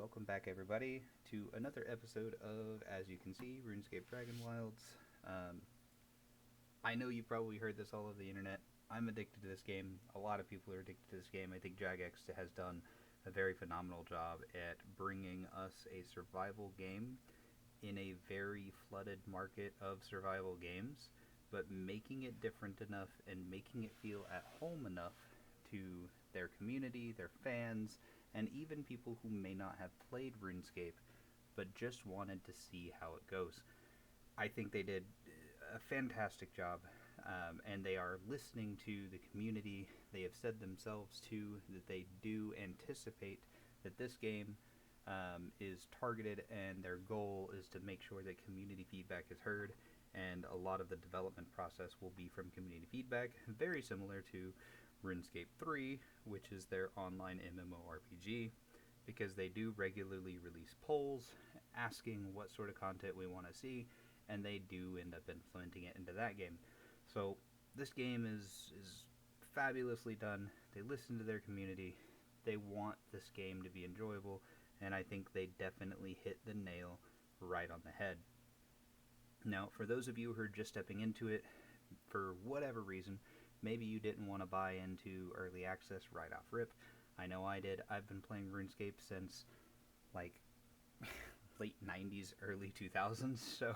welcome back everybody to another episode of, as you can see, RuneScape Dragonwilds. Um, I know you probably heard this all over the internet. I'm addicted to this game. A lot of people are addicted to this game. I think DragX has done a very phenomenal job at bringing us a survival game in a very flooded market of survival games, but making it different enough and making it feel at home enough to their community, their fans, and even people who may not have played RuneScape but just wanted to see how it goes. I think they did a fantastic job, and they are listening to the community. They have said themselves too that they do anticipate that this game is targeted, and their goal is to make sure that community feedback is heard. And a lot of the development process will be from community feedback, very similar to RuneScape 3, which is their online MMORPG, because they do regularly release polls asking what sort of content we want to see, and they do end up implementing it into that game. So this game is fabulously done. They listen to their community. They want this game to be enjoyable, and I think they definitely hit the nail right on the head. Now, for those of you who are just stepping into it, for whatever reason, maybe you didn't want to buy into early access right off rip. I know I did. I've been playing RuneScape since like late 90s, early 2000s, so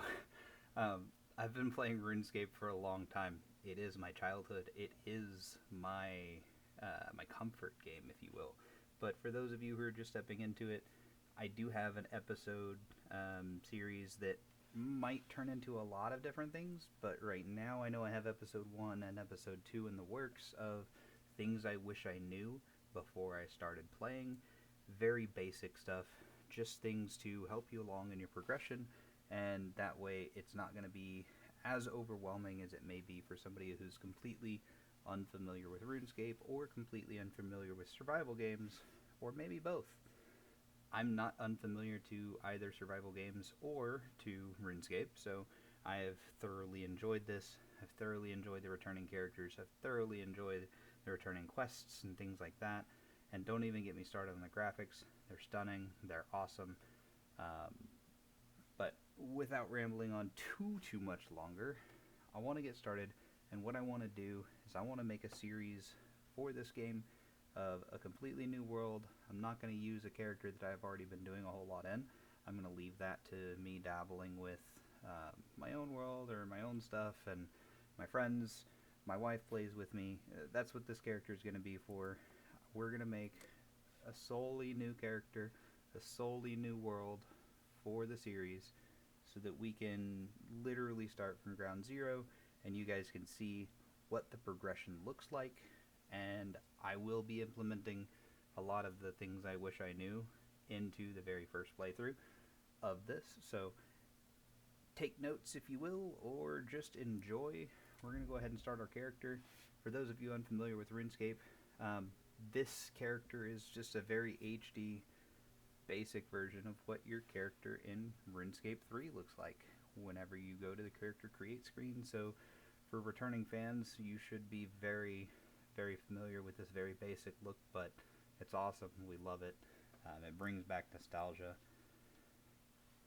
I've been playing RuneScape for a long time. It is my childhood. It is my comfort game, if you will. But for those of you who are just stepping into it, I do have an episode series that might turn into a lot of different things, but right now I know I have episode 1 and episode 2 in the works of things I wish I knew before I started playing. Very basic stuff, just things to help you along in your progression, and that way it's not going to be as overwhelming as it may be for somebody who's completely unfamiliar with RuneScape or completely unfamiliar with survival games, or maybe both. I'm not unfamiliar to either survival games or to RuneScape, so I have thoroughly enjoyed this. I've thoroughly enjoyed the returning characters. I've thoroughly enjoyed the returning quests and things like that. And don't even get me started on the graphics. They're stunning. They're awesome. But without rambling on too much longer, I want to get started. And what I want to do is I want to make a series for this game of a completely new world. I'm not going to use a character that I've already been doing a whole lot in. I'm going to leave that to me dabbling with my own world or my own stuff, and my friends. My wife plays with me. That's what this character is going to be for. We're going to make a solely new character, a solely new world for the series, so that we can literally start from ground zero, and you guys can see what the progression looks like. And I will be implementing a lot of the things I wish I knew into the very first playthrough of this. So take notes if you will, or just enjoy. We're going to go ahead and start our character. For those of you unfamiliar with RuneScape, this character is just a very HD basic version of what your character in RuneScape 3 looks like whenever you go to the character create screen. So for returning fans, you should be very familiar with this very basic look, but it's awesome. We love it. It brings back nostalgia.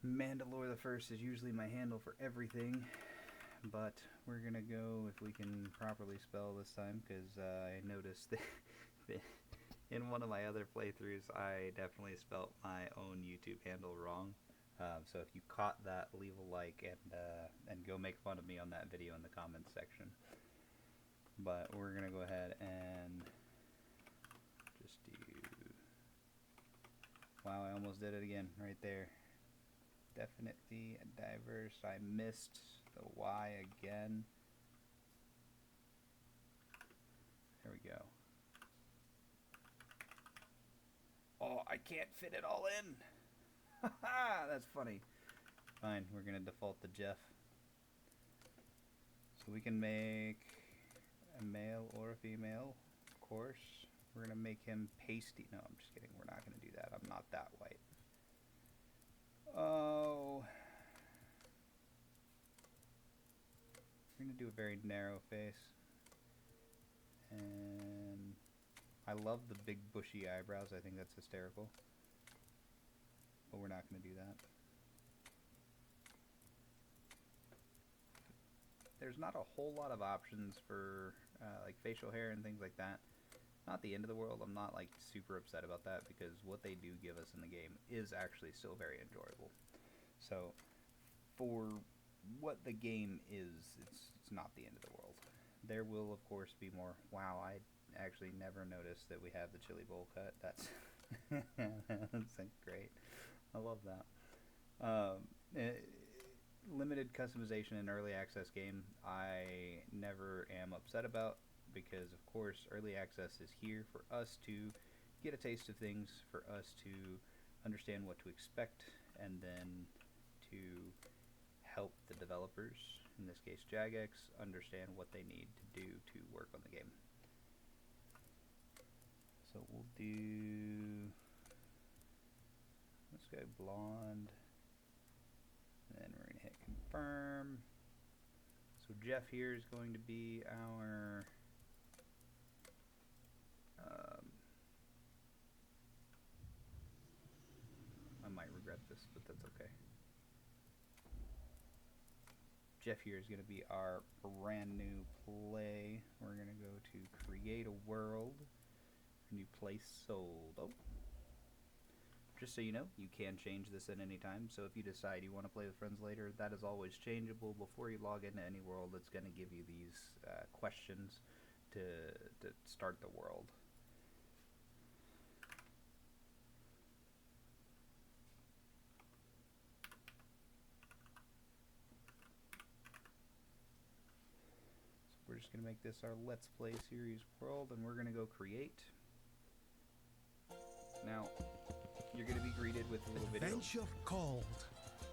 Mandalore the First is usually my handle for everything, but we're gonna go if we can properly spell this time, because I noticed that in one of my other playthroughs I definitely spelt my own YouTube handle wrong. So if you caught that, leave a like and go make fun of me on that video in the comments section. But we're going to go ahead and just do... Wow, I almost did it again right there. Definitely diverse. I missed the Y again. There we go. Oh, I can't fit it all in. Haha, that's funny. Fine, we're going to default to Jeff. So we can make a male or a female, of course. We're going to make him pasty. No, I'm just kidding. We're not going to do that. I'm not that white. Oh. We're going to do a very narrow face. And I love the big bushy eyebrows. I think that's hysterical. but we're not going to do that. There's not a whole lot of options for like facial hair and things like that. Not the end of the world. I'm not like super upset about that because what they do give us in the game is actually still very enjoyable. So for what the game is, it's not the end of the world. There will of course be more. Wow, I actually never noticed that we have the chili bowl cut. That's that's great. I love that. Limited customization in early access game I never am upset about, because of course early access is here for us to get a taste of things, for us to understand what to expect, and then to help the developers, in this case Jagex, understand what they need to do to work on the game. So we'll do this guy blonde, and then we're going to hit confirm. So Jeff here is going to be our I might regret this, but that's okay. Jeff here is going to be our brand new play. We're going to go to create a world, new place sold. Oh. Just so you know, you can change this at any time, so if you decide you want to play with friends later, that is always changeable. Before you log into any world, it's going to give you these questions to start the world. So we're just going to make this our Let's Play series world, and we're going to go create. Now, you're going to be greeted with a little video. Adventure called,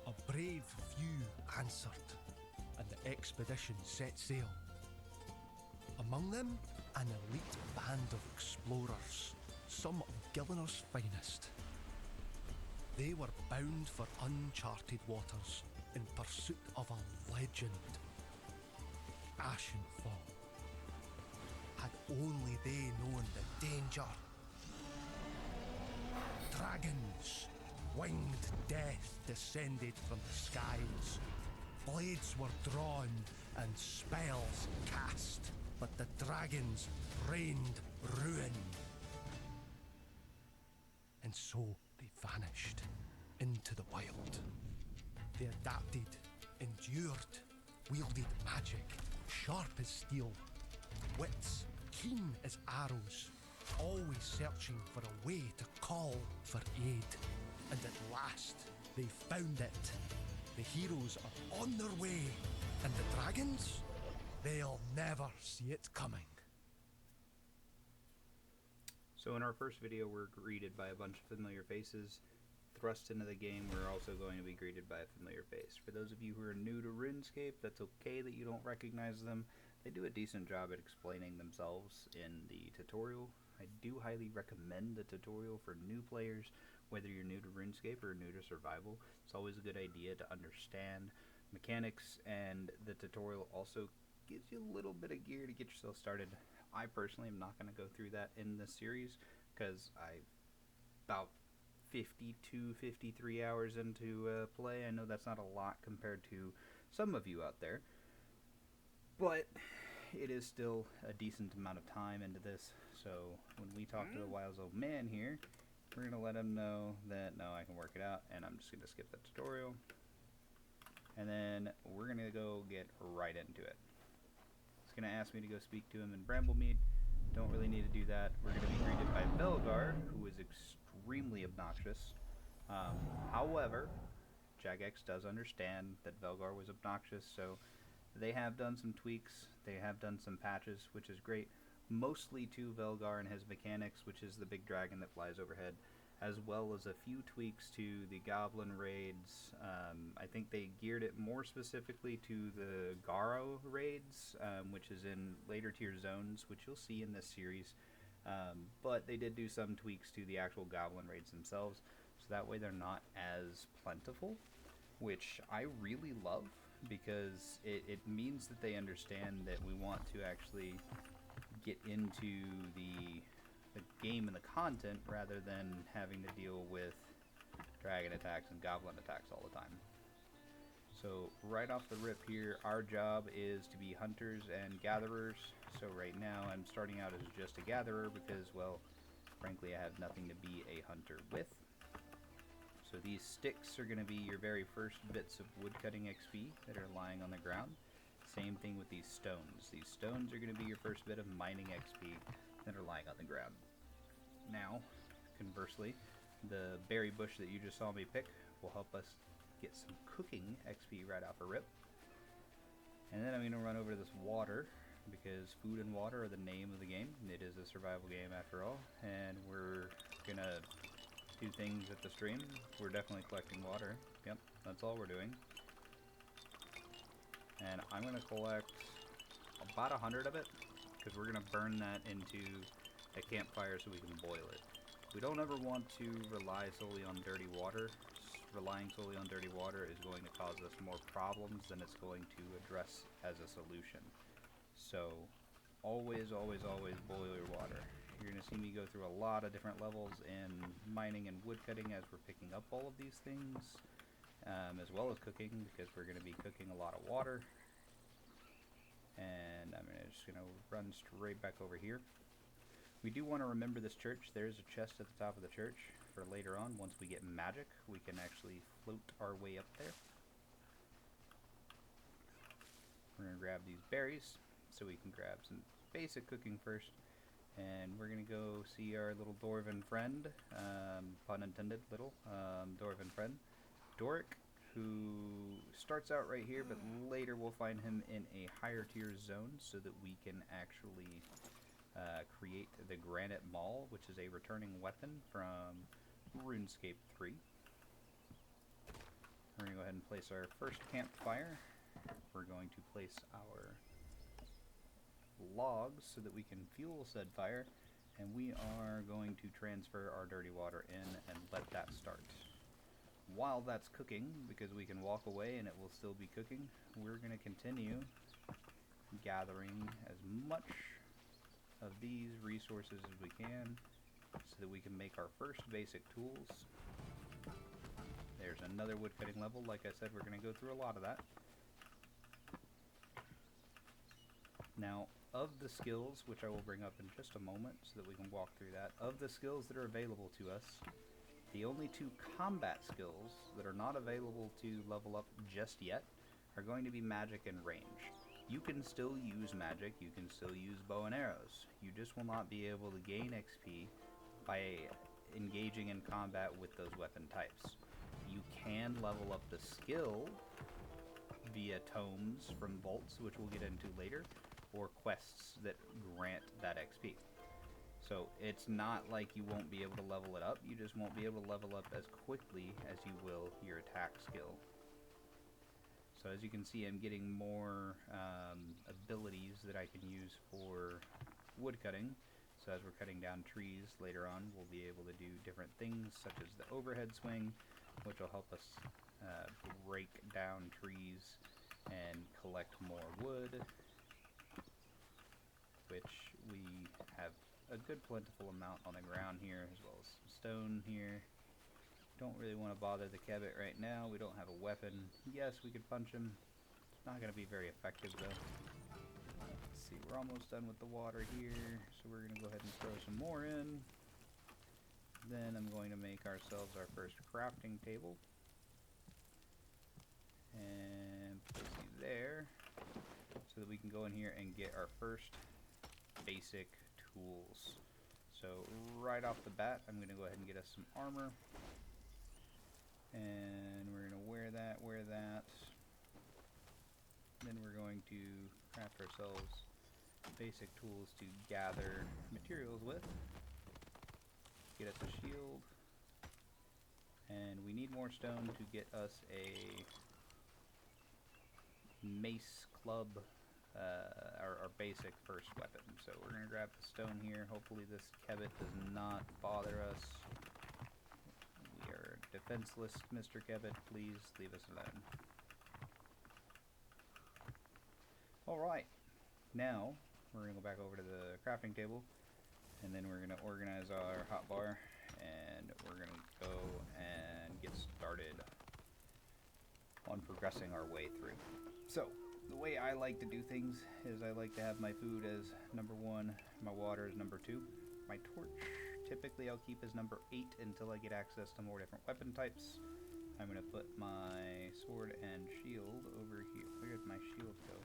a brave few answered, and the expedition set sail. Among them, an elite band of explorers, some of Gillinor's finest. They were bound for uncharted waters in pursuit of a legend. Ashenfall. Had only they known the danger. Dragons, winged death descended from the skies. Blades were drawn and spells cast, but the dragons rained ruin. And so they vanished into the wild. They adapted, endured, wielded magic, sharp as steel, wits keen as arrows, always searching for a way to call for aid. And at last, they found it. The heroes are on their way, and the dragons, they'll never see it coming. So in our first video, we're greeted by a bunch of familiar faces. Thrust into the game, we're also going to be greeted by a familiar face. For those of you who are new to RuneScape, that's okay that you don't recognize them. They do a decent job at explaining themselves in the tutorial. I do highly recommend the tutorial for new players, whether you're new to RuneScape or new to survival. It's always a good idea to understand mechanics, and the tutorial also gives you a little bit of gear to get yourself started. I personally am not going to go through that in this series because I about 52, 53 hours into play. I know that's not a lot compared to some of you out there, but it is still a decent amount of time into this. So when we talk to the Wise Old Man here, we're going to let him know that, no, I can work it out, and I'm just going to skip the tutorial. And then we're going to go get right into it. It's going to ask me to go speak to him in Bramblemead. Don't really need to do that. We're going to be greeted by Velgar, who is extremely obnoxious. However, Jagex does understand that Velgar was obnoxious, so they have done some tweaks. They have done some patches, which is great. Mostly to Velgar and his mechanics, which is the big dragon that flies overhead, as well as a few tweaks to the goblin raids. I think they geared it more specifically to the Garo raids, which is in later tier zones, which you'll see in this series. But they did do some tweaks to the actual goblin raids themselves, so that way they're not as plentiful, which I really love, because it means that they understand that we want to actually get into the game and the content rather than having to deal with dragon attacks and goblin attacks all the time. So right off the rip here, our job is to be hunters and gatherers. So right now I'm starting out as just a gatherer because, well, frankly I have nothing to be a hunter with. So these sticks are going to be your very first bits of woodcutting XP that are lying on the ground. Same thing with these stones. These stones are going to be your first bit of mining XP that are lying on the ground. Now, conversely, the berry bush that you just saw me pick will help us get some cooking XP right off a rip. And then I'm going to run over to this water, because food and water are the name of the game. It is a survival game after all, and we're going to do things at the stream. We're definitely collecting water. Yep, that's all we're doing. And I'm going to collect about 100 of it, because we're going to burn that into a campfire so we can boil it. We don't ever want to rely solely on dirty water. Relying solely on dirty water is going to cause us more problems than it's going to address as a solution. So always, always, always boil your water. You're going to see me go through a lot of different levels in mining and woodcutting as we're picking up all of these things, as well as cooking, because we're going to be cooking a lot of water. And I'm just going to run straight back over here. We do want to remember this church. There is a chest at the top of the church for later on. Once we get magic, we can actually float our way up there. We're going to grab these berries so we can grab some basic cooking first. And we're going to go see our little dwarven friend, pun intended, little dwarven friend, Doric, who starts out right here, but later we'll find him in a higher tier zone so that we can actually create the Granite Maul, which is a returning weapon from RuneScape 3. We're going to go ahead and place our first campfire. We're going to place our logs so that we can fuel said fire, and we are going to transfer our dirty water in and let that start. While that's cooking, because we can walk away and it will still be cooking, we're going to continue gathering as much of these resources as we can so that we can make our first basic tools. There's another woodcutting level. Like I said, we're going to go through a lot of that. Now, of the skills, which I will bring up in just a moment so that we can walk through that, of the skills that are available to us, the only two combat skills that are not available to level up just yet are going to be magic and range. You can still use magic, you can still use bow and arrows. You just will not be able to gain XP by engaging in combat with those weapon types. You can level up the skill via tomes from vaults, which we'll get into later, or quests that grant that XP. So it's not like you won't be able to level it up, you just won't be able to level up as quickly as you will your attack skill. So as you can see, I'm getting more abilities that I can use for woodcutting. So as we're cutting down trees later on, we'll be able to do different things such as the overhead swing, which will help us break down trees and collect more wood, which we have a good plentiful amount on the ground here, as well as some stone here. Don't really want to bother the Kebbit right now. We don't have a weapon. Yes, we could punch him. It's not going to be very effective, though. Let's see, we're almost done with the water here, so we're going to go ahead and throw some more in. Then I'm going to make ourselves our first crafting table. And place you there, so that we can go in here and get our first basic tools. So right off the bat, I'm going to go ahead and get us some armor. And we're going to wear that. Then we're going to craft ourselves basic tools to gather materials with. Get us a shield. And we need more stone to get us a mace club, our basic first weapon. So we're going to grab the stone here. Hopefully this Kebbit does not bother us. We are defenseless, Mr. Kebbit. Please leave us alone. Alright, now we're going to go back over to the crafting table, and then we're going to organize our hotbar, and we're going to go and get on progressing our way through. So, the way I like to do things is I like to have my food as number 1, my water as number 2, my torch typically I'll keep as number 8 until I get access to more different weapon types. I'm going to put my sword and shield over here. Where did my shield go?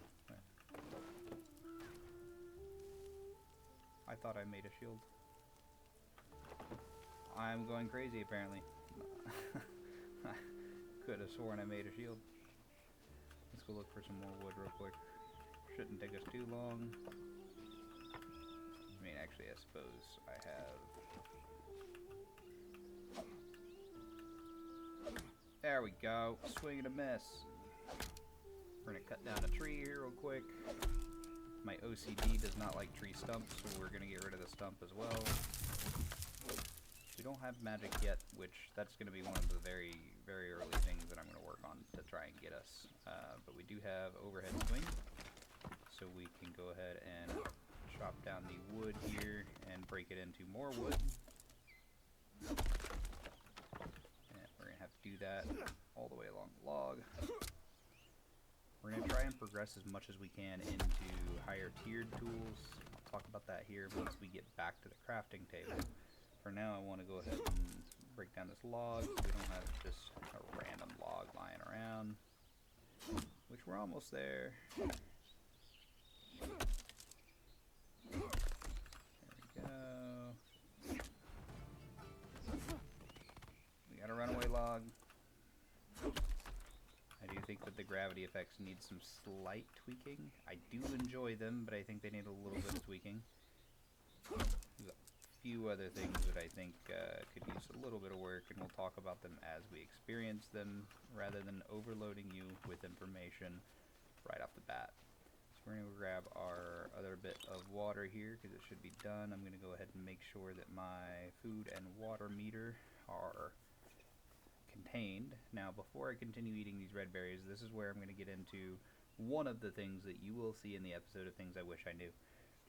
I thought I made a shield. I'm going crazy apparently. Could have sworn I made a shield. Let's go look for some more wood real quick. Shouldn't take us too long. I mean, actually, I suppose I have... There we go. Swing and a miss. We're going to cut down a tree here real quick. My OCD does not like tree stumps, so we're going to get rid of the stump as well. We don't have magic yet, which that's going to be one of the very, very early things that I'm going to work on to try and get us. But we do have overhead swing, so we can go ahead and chop down the wood here and break it into more wood. And we're going to have to do that all the way along the log. We're going to try and progress as much as we can into higher tiered tools. I'll talk about that here once we get back to the crafting table. For now, I want to go ahead and break down this log so we don't have just a random log lying around, which we're almost there. There we go. We got a runaway log. I do think that the gravity effects need some slight tweaking. I do enjoy them, but I think they need a little bit of tweaking. There's a few other things that I think could use a little bit of work, and we'll talk about them as we experience them, rather than overloading you with information right off the bat. So we're going to grab our other bit of water here, because it should be done. I'm going to go ahead and make sure that my food and water meter are contained. Now, before I continue eating these red berries, this is where I'm going to get into one of the things that you will see in the episode of Things I Wish I Knew.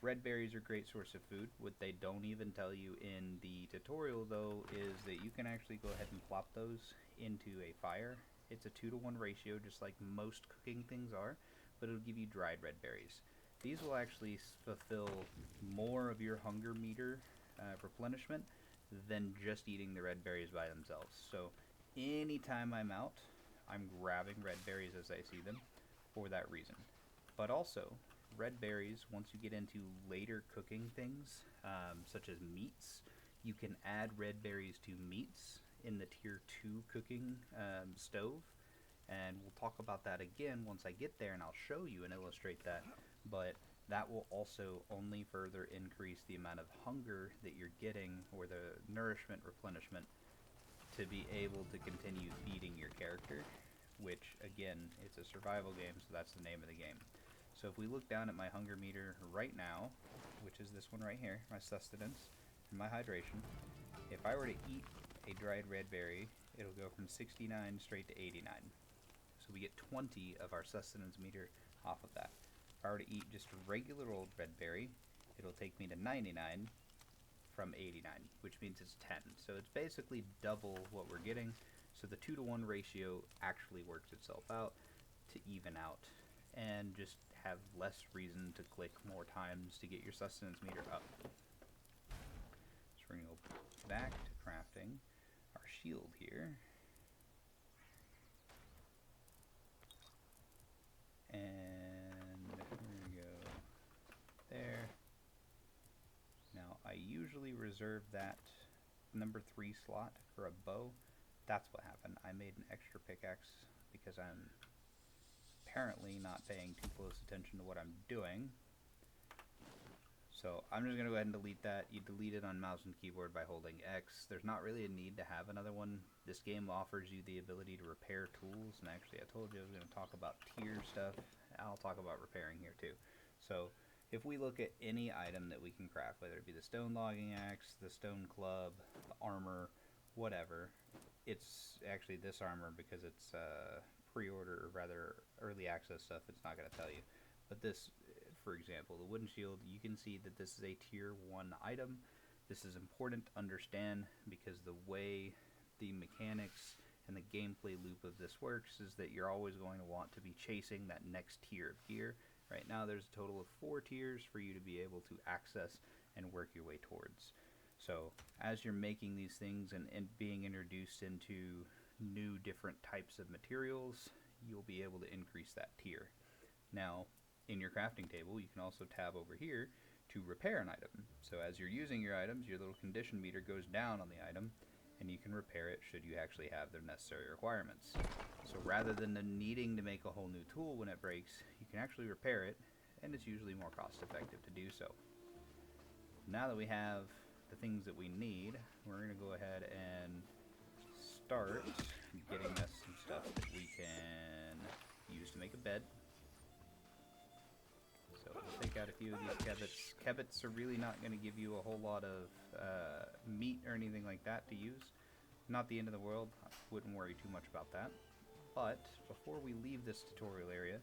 Red berries are a great source of food. What they don't even tell you in the tutorial, though, is that you can actually go ahead and plop those into a fire. It's a 2-to-1 ratio, just like most cooking things are, but it'll give you dried red berries. These will actually fulfill more of your hunger meter replenishment than just eating the red berries by themselves. So anytime I'm out, I'm grabbing red berries as I see them for that reason. But also, red berries, once you get into later cooking things, such as meats, you can add red berries to meats in the tier 2 cooking stove, and we'll talk about that again once I get there, and I'll show you and illustrate that. But that will also only further increase the amount of hunger that you're getting, or the nourishment replenishment, to be able to continue feeding your character, which again, it's a survival game, so that's the name of the game. So if we look down at my hunger meter right now, which is this one right here, my sustenance and my hydration, if I were to eat a dried red berry, it'll go from 69 straight to 89. So we get 20 of our sustenance meter off of that. If I were to eat just a regular old red berry, it'll take me to 99 from 89, which means it's 10. So it's basically double what we're getting. So the 2-to-1 ratio actually works itself out to even out, and just have less reason to click more times to get your sustenance meter up. So we're going to go back to crafting our shield here. And we're going to go there. Now, I usually reserve that number 3 slot for a bow. That's what happened. I made an extra pickaxe because I'm apparently not paying too close attention to what I'm doing. So I'm just going to go ahead and delete that. You delete it on mouse and keyboard by holding X. There's not really a need to have another one. This game offers you the ability to repair tools, and actually I told you I was going to talk about tier stuff. I'll talk about repairing here too. So if we look at any item that we can craft, whether it be the stone logging axe, the stone club, the armor, whatever, it's actually this armor, because it's pre-order, or rather early access stuff, it's not going to tell you. But this, for example, the wooden shield, you can see that this is a tier 1 item. This is important to understand because the way the mechanics and the gameplay loop of this works is that you're always going to want to be chasing that next tier of gear. Right now there's a total of 4 tiers for you to be able to access and work your way towards. So as you're making these things and being introduced into new different types of materials, you'll be able to increase that tier. Now, in your crafting table, you can also tab over here to repair an item. So as you're using your items, your little condition meter goes down on the item, and you can repair it should you actually have the necessary requirements. So rather than needing to make a whole new tool when it breaks, you can actually repair it, and it's usually more cost effective to do so. Now that we have the things that we need, we're going to go ahead and start getting us some stuff that we can use to make a bed. So we'll take out a few of these kebits. Kebits are really not going to give you a whole lot of meat or anything like that to use. Not the end of the world. I wouldn't worry too much about that. But before we leave this tutorial area,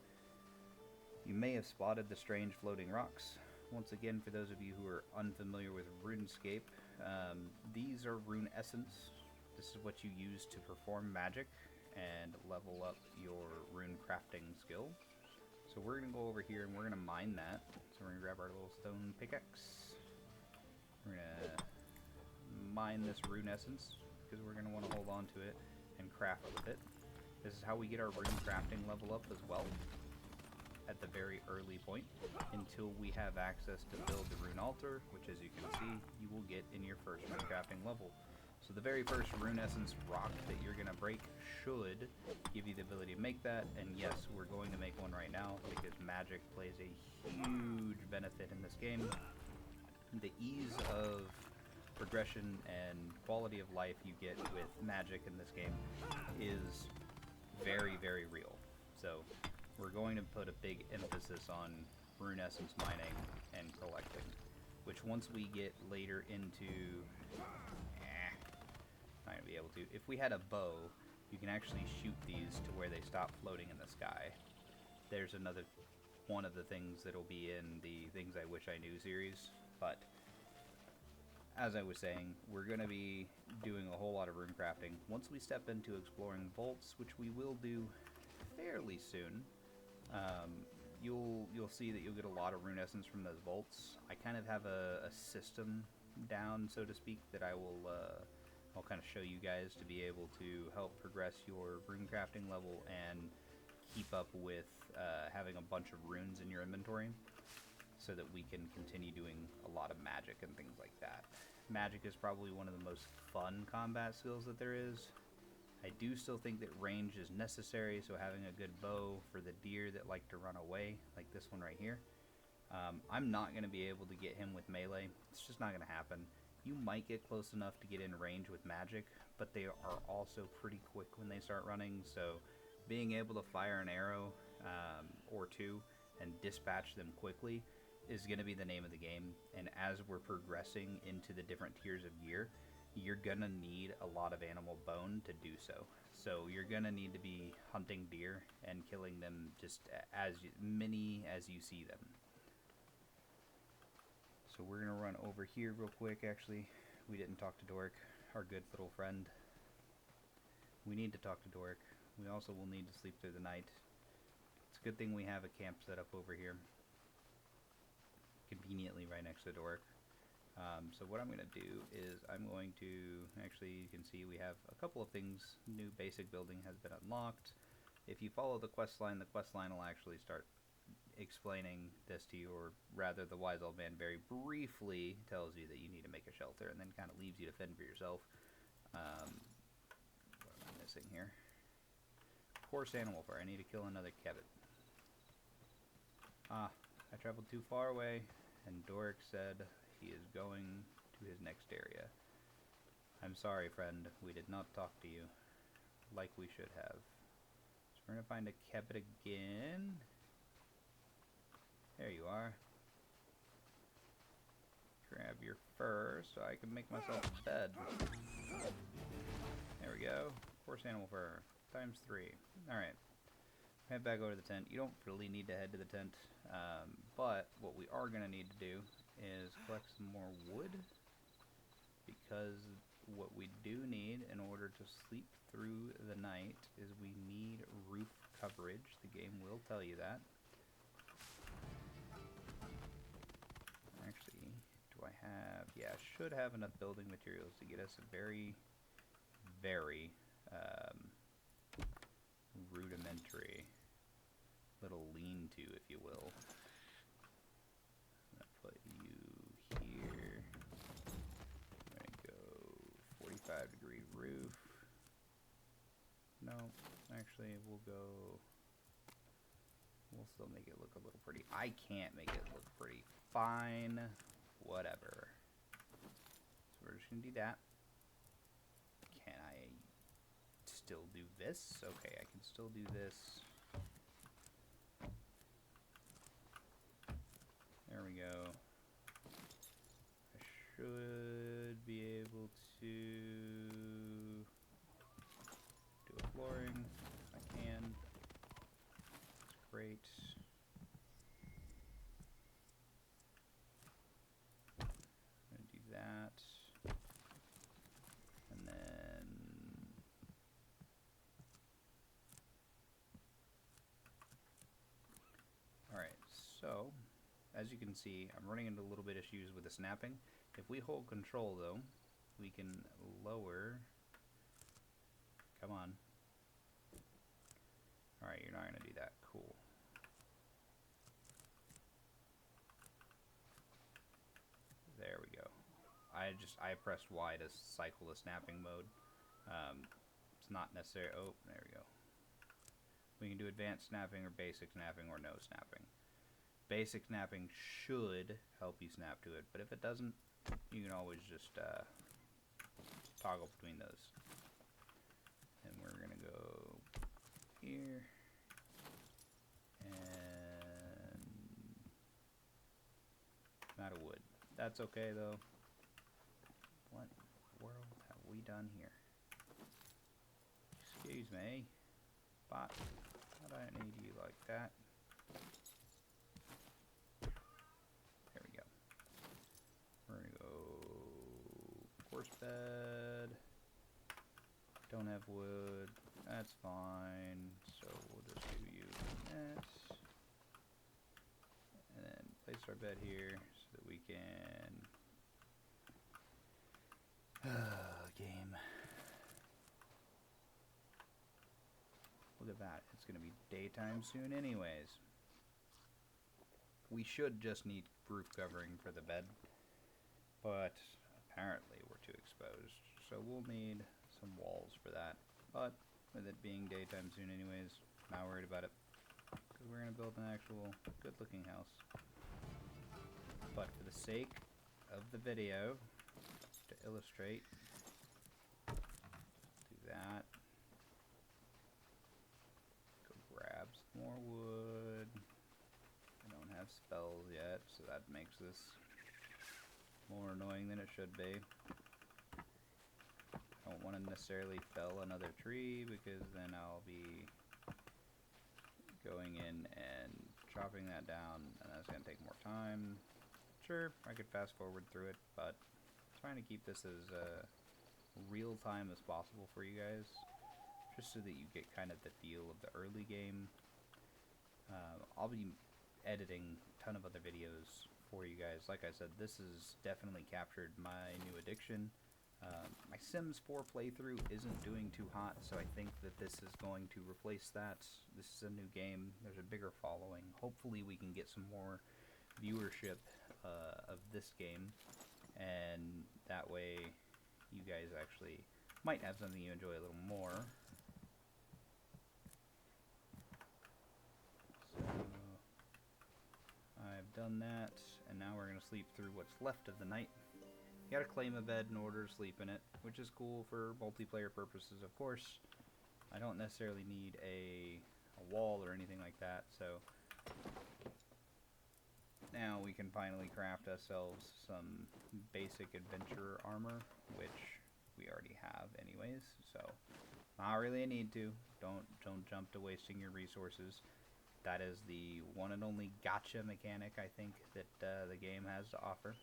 you may have spotted the strange floating rocks. Once again, for those of you who are unfamiliar with RuneScape, these are rune essence. This is what you use to perform magic and level up your rune crafting skill. So we're going to go over here and we're going to mine that. So we're going to grab our little stone pickaxe. We're going to mine this rune essence because we're going to want to hold on to it and craft with it. This is how we get our rune crafting level up as well at the very early point until we have access to build the rune altar, which as you can see, you will get in your first rune crafting level. So the very first rune essence rock that you're going to break should give you the ability to make that, and yes, we're going to make one right now because magic plays a huge benefit in this game. The ease of progression and quality of life you get with magic in this game is very, very real. So we're going to put a big emphasis on rune essence mining and collecting, which once we get later into... not going to be able to. If we had a bow, you can actually shoot these to where they stop floating in the sky. There's another one of the things that'll be in the Things I Wish I Knew series, but as I was saying, we're going to be doing a whole lot of rune crafting. Once we step into exploring vaults, which we will do fairly soon, you'll see that you'll get a lot of rune essence from those vaults. I kind of have a system down, so to speak, that I'll kind of show you guys to be able to help progress your rune crafting level and keep up with having a bunch of runes in your inventory so that we can continue doing a lot of magic and things like that. Magic is probably one of the most fun combat skills that there is. I do still think that range is necessary, so having a good bow for the deer that like to run away, like this one right here. I'm not going to be able to get him with melee. It's just not going to happen. You might get close enough to get in range with magic, but they are also pretty quick when they start running, so being able to fire an arrow or two and dispatch them quickly is going to be the name of the game. And as we're progressing into the different tiers of gear, you're going to need a lot of animal bone to do so. So you're going to need to be hunting deer and killing them just as many as you see them. So we're going to run over here real quick. Actually, we didn't talk to Doric, our good little friend. We need to talk to Doric. We also will need to sleep through the night. It's a good thing we have a camp set up over here, conveniently right next to Doric. So what I'm going to do is I'm going to, actually you can see we have a couple of things. New basic building has been unlocked. If you follow the quest line will actually start explaining this to you, or rather the wise old man very briefly tells you that you need to make a shelter and then kind of leaves you to fend for yourself. What am I missing here? Coarse animal fur. I need to kill another kebbit. I traveled too far away, and Doric said he is going to his next area. I'm sorry, friend. We did not talk to you like we should have. So we're going to find a kebbit again. There you are. Grab your fur so I can make myself a bed. There we go. Coarse animal fur. ×3. Alright. Head back over to the tent. You don't really need to head to the tent. But what we are going to need to do is collect some more wood. Because what we do need in order to sleep through the night is we need roof coverage. The game will tell you that. Actually, do I have... Yeah, I should have enough building materials to get us a very, very rudimentary little lean-to, if you will. I'm gonna put you here. I'm gonna go 45-degree roof. No, actually, we'll still make it look a little pretty. I can't make it look pretty. Fine, whatever. So we're just gonna do that. Can I still do this? Okay, I can still do this. There we go. I should be able to do a flooring. I can. That's great. I'm gonna do that. And then alright, so as you can see, I'm running into a little bit of issues with the snapping. If we hold control, though, we can lower... Come on. Alright, you're not going to do that. Cool. There we go. I pressed Y to cycle the snapping mode. It's not necessary. Oh, there we go. We can do advanced snapping or basic snapping or no snapping. Basic snapping should help you snap to it, but if it doesn't, you can always just toggle between those. And we're gonna go here and out of wood. That's okay though. What world have we done here? Excuse me, but I don't need you like that. There we go. We're gonna go horse bed. Don't have wood. That's fine. So we'll just do you that. And then place our bed here so that we can... game. Look at that. It's going to be daytime soon anyways. We should just need roof covering for the bed. But apparently we're too exposed. So we'll need some walls for that. But with it being daytime soon anyways, not worried about it. Because we're going to build an actual good looking house. But for the sake of the video, to illustrate, do that. Go grab some more wood. I don't have spells yet, so that makes this more annoying than it should be. I don't want to necessarily fell another tree because then I'll be going in and chopping that down, and that's going to take more time. Sure, I could fast forward through it, but trying to keep this as real time as possible for you guys, just so that you get kind of the feel of the early game. I'll be editing a ton of other videos for you guys. Like I said, this has definitely captured my new addiction. My Sims 4 playthrough isn't doing too hot, so I think that this is going to replace that. This is a new game. There's a bigger following. Hopefully we can get some more viewership of this game, and that way you guys actually might have something you enjoy a little more. So I've done that, and now we're going to sleep through what's left of the night. You gotta claim a bed in order to sleep in it, which is cool for multiplayer purposes, of course. I don't necessarily need a wall or anything like that, so now we can finally craft ourselves some basic adventurer armor, which we already have anyways, so not really a need to. Don't jump to wasting your resources. That is the one and only gotcha mechanic I think that the game has to offer.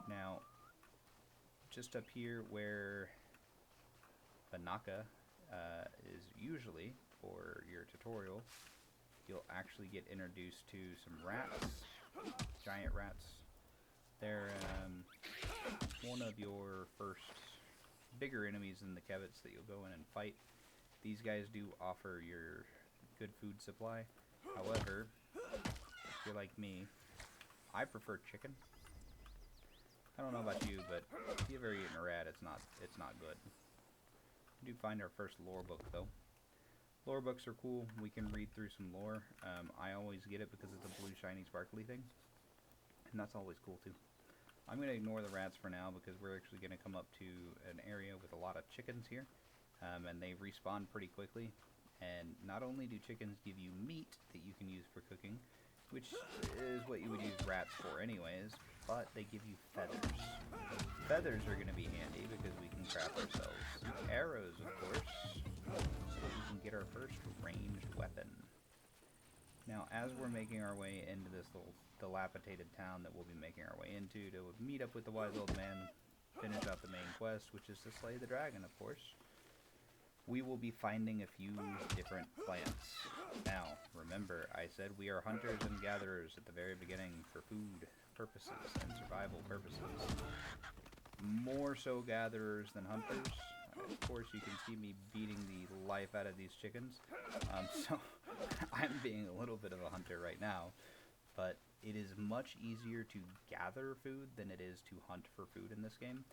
Now, just up here where Banaka is usually for your tutorial, you'll actually get introduced to some rats, giant rats. They're one of your first bigger enemies in the Kevits that you'll go in and fight. These guys do offer your good food supply. However, if you're like me, I prefer chicken. I don't know about you, but if you've ever eaten a rat, it's not good. We do find our first lore book though. Lore books are cool. We can read through some lore. I always get it because it's a blue shiny sparkly thing, and that's always cool too. I'm going to ignore the rats for now because we're actually going to come up to an area with a lot of chickens here, and they respawn pretty quickly. And not only do chickens give you meat that you can use for cooking, which is what you would use rats for anyways, but they give you feathers. Feathers are going to be handy because we can craft ourselves some arrows, of course, so we can get our first ranged weapon. Now, as we're making our way into this little dilapidated town that we'll be making our way into to meet up with the wise old man, finish out the main quest, which is to slay the dragon, of course, we will be finding a few different plants. Now, remember, I said we are hunters and gatherers at the very beginning for food purposes and survival purposes. More so gatherers than hunters. Of course, you can see me beating the life out of these chickens. So, I'm being a little bit of a hunter right now. But it is much easier to gather food than it is to hunt for food in this game.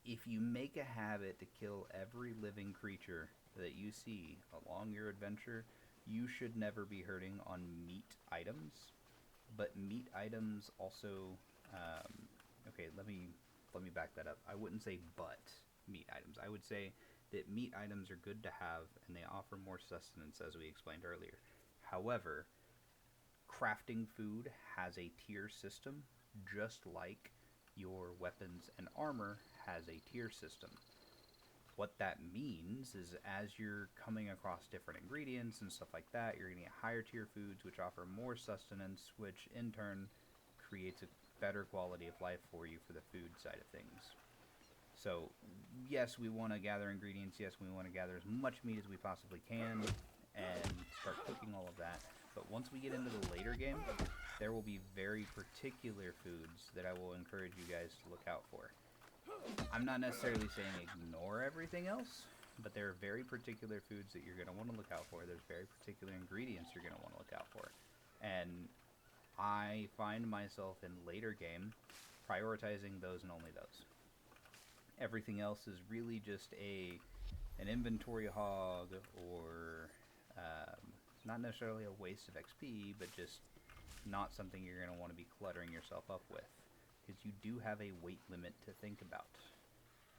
If you make a habit to kill every living creature that you see along your adventure, you should never be hurting on meat items. But meat items also, okay, let me back that up. I wouldn't say but meat items. I would say that meat items are good to have and they offer more sustenance, as we explained earlier. However, crafting food has a tier system, just like your weapons and armor has a tier system. What that means is as you're coming across different ingredients and stuff like that, you're going to get higher tier foods which offer more sustenance, which in turn creates a better quality of life for you for the food side of things. So yes, we want to gather ingredients, yes, we want to gather as much meat as we possibly can and start cooking all of that. But once we get into the later game, there will be very particular foods that I will encourage you guys to look out for. I'm not necessarily saying ignore everything else, but there are very particular foods that you're going to want to look out for. There's very particular ingredients you're going to want to look out for. And I find myself in later game prioritizing those and only those. Everything else is really just an inventory hog or not necessarily a waste of XP, but just not something you're going to want to be cluttering yourself up with. Because you do have a weight limit to think about.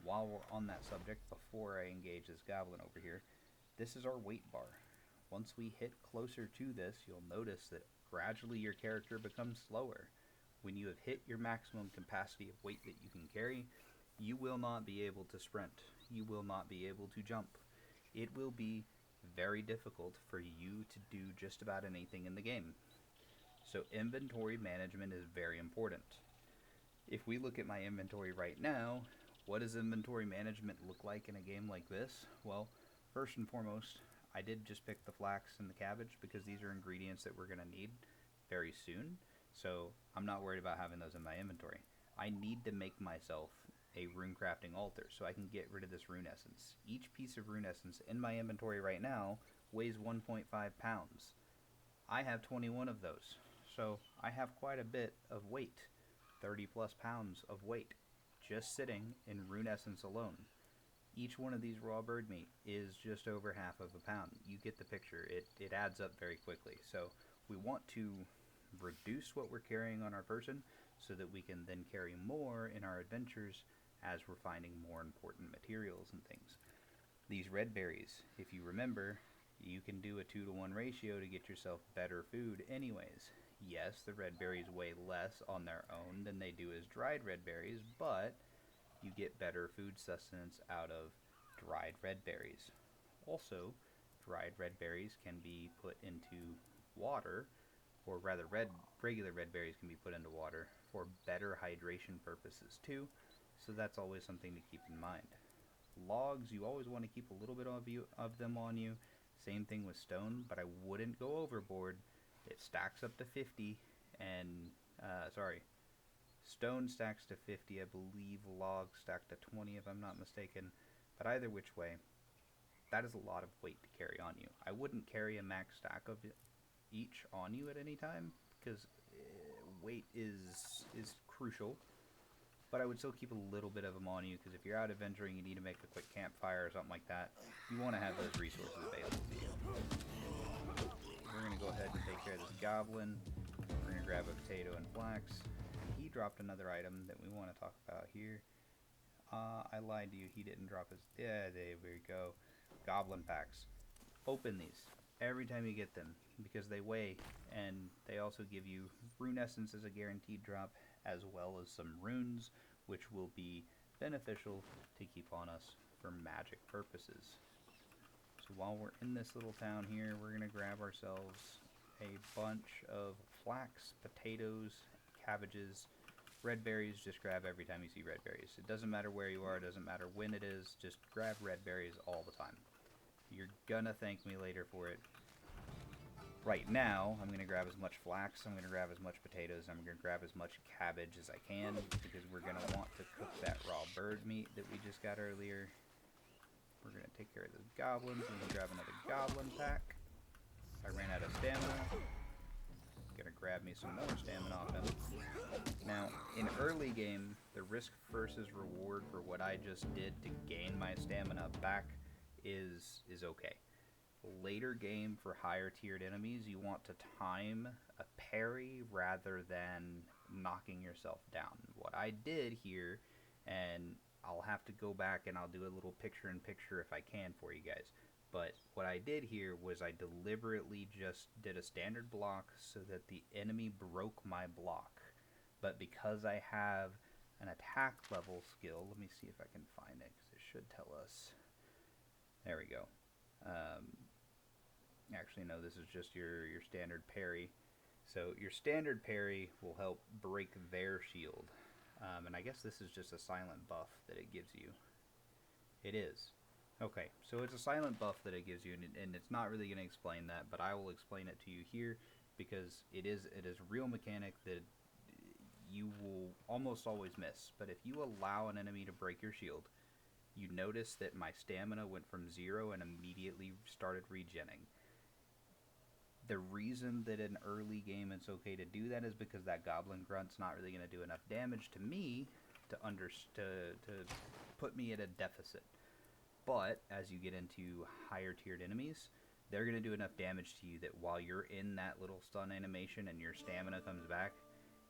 While we're on that subject, before I engage this goblin over here, this is our weight bar. Once we hit closer to this, you'll notice that gradually your character becomes slower. When you have hit your maximum capacity of weight that you can carry, you will not be able to sprint. You will not be able to jump. It will be very difficult for you to do just about anything in the game. So inventory management is very important. If we look at my inventory right now, what does inventory management look like in a game like this? Well, first and foremost, I did just pick the flax and the cabbage because these are ingredients that we're going to need very soon. So I'm not worried about having those in my inventory. I need to make myself a rune crafting altar so I can get rid of this rune essence. Each piece of rune essence in my inventory right now weighs 1.5 pounds. I have 21 of those. So I have quite a bit of weight. 30 plus pounds of weight just sitting in rune essence alone. Each one of these raw bird meat is just over half of a pound. You get the picture. It adds up very quickly. So we want to reduce what we're carrying on our person so that we can then carry more in our adventures as we're finding more important materials and things. These red berries, if you remember, you can do a 2-to-1 ratio to get yourself better food anyways. Yes, the red berries weigh less on their own than they do as dried red berries, but you get better food sustenance out of dried red berries. Also, dried red berries can be put into water, or rather regular red berries can be put into water for better hydration purposes too. So that's always something to keep in mind. Logs, you always want to keep a little bit of them on you. Same thing with stone, but I wouldn't go overboard. It stacks up to 50, and sorry, stone stacks to 50. I believe logs stack to 20, if I'm not mistaken. But either which way, that is a lot of weight to carry on you. I wouldn't carry a max stack of each on you at any time because weight is crucial. But I would still keep a little bit of them on you because if you're out adventuring, you need to make a quick campfire or something like that. You want to have those resources available to you. We're going to go ahead and take care of this goblin. We're going to grab a potato and flax. He dropped another item that we want to talk about here. I lied to you. He didn't drop his... Yeah, there we go. Goblin packs. Open these every time you get them because they weigh, and they also give you rune essence as a guaranteed drop, as well as some runes, which will be beneficial to keep on us for magic purposes. So while we're in this little town here, we're going to grab ourselves a bunch of flax, potatoes, cabbages, red berries. Just grab every time you see red berries. It doesn't matter where you are, it doesn't matter when it is, just grab red berries all the time. You're gonna thank me later for it. Right now, I'm going to grab as much flax, I'm going to grab as much potatoes, I'm going to grab as much cabbage as I can, because we're going to want to cook that raw bird meat that we just got earlier. We're going to take care of those goblins. I'm going to grab another goblin pack. I ran out of stamina. Going to grab me some more stamina off him. Now, in early game, the risk versus reward for what I just did to gain my stamina back is okay. Later game, for higher tiered enemies, you want to time a parry rather than knocking yourself down. What I did here, and I'll have to go back and I'll do a little picture-in-picture if I can for you guys, but what I did here was I deliberately just did a standard block so that the enemy broke my block. But because I have an attack level skill, let me see if I can find it, because it should tell us. There we go. Actually, no, this is just your standard parry. So your standard parry will help break their shield. And I guess this is just a silent buff that it gives you. It is. Okay, so it's a silent buff that it gives you, and it's not really going to explain that, but I will explain it to you here, because it is a real mechanic that you will almost always miss. But if you allow an enemy to break your shield, you notice that my stamina went from 0 and immediately started regenning. The reason that in early game it's okay to do that is because that goblin grunt's not really going to do enough damage to me to put me at a deficit. But as you get into higher tiered enemies, they're going to do enough damage to you that while you're in that little stun animation and your stamina comes back,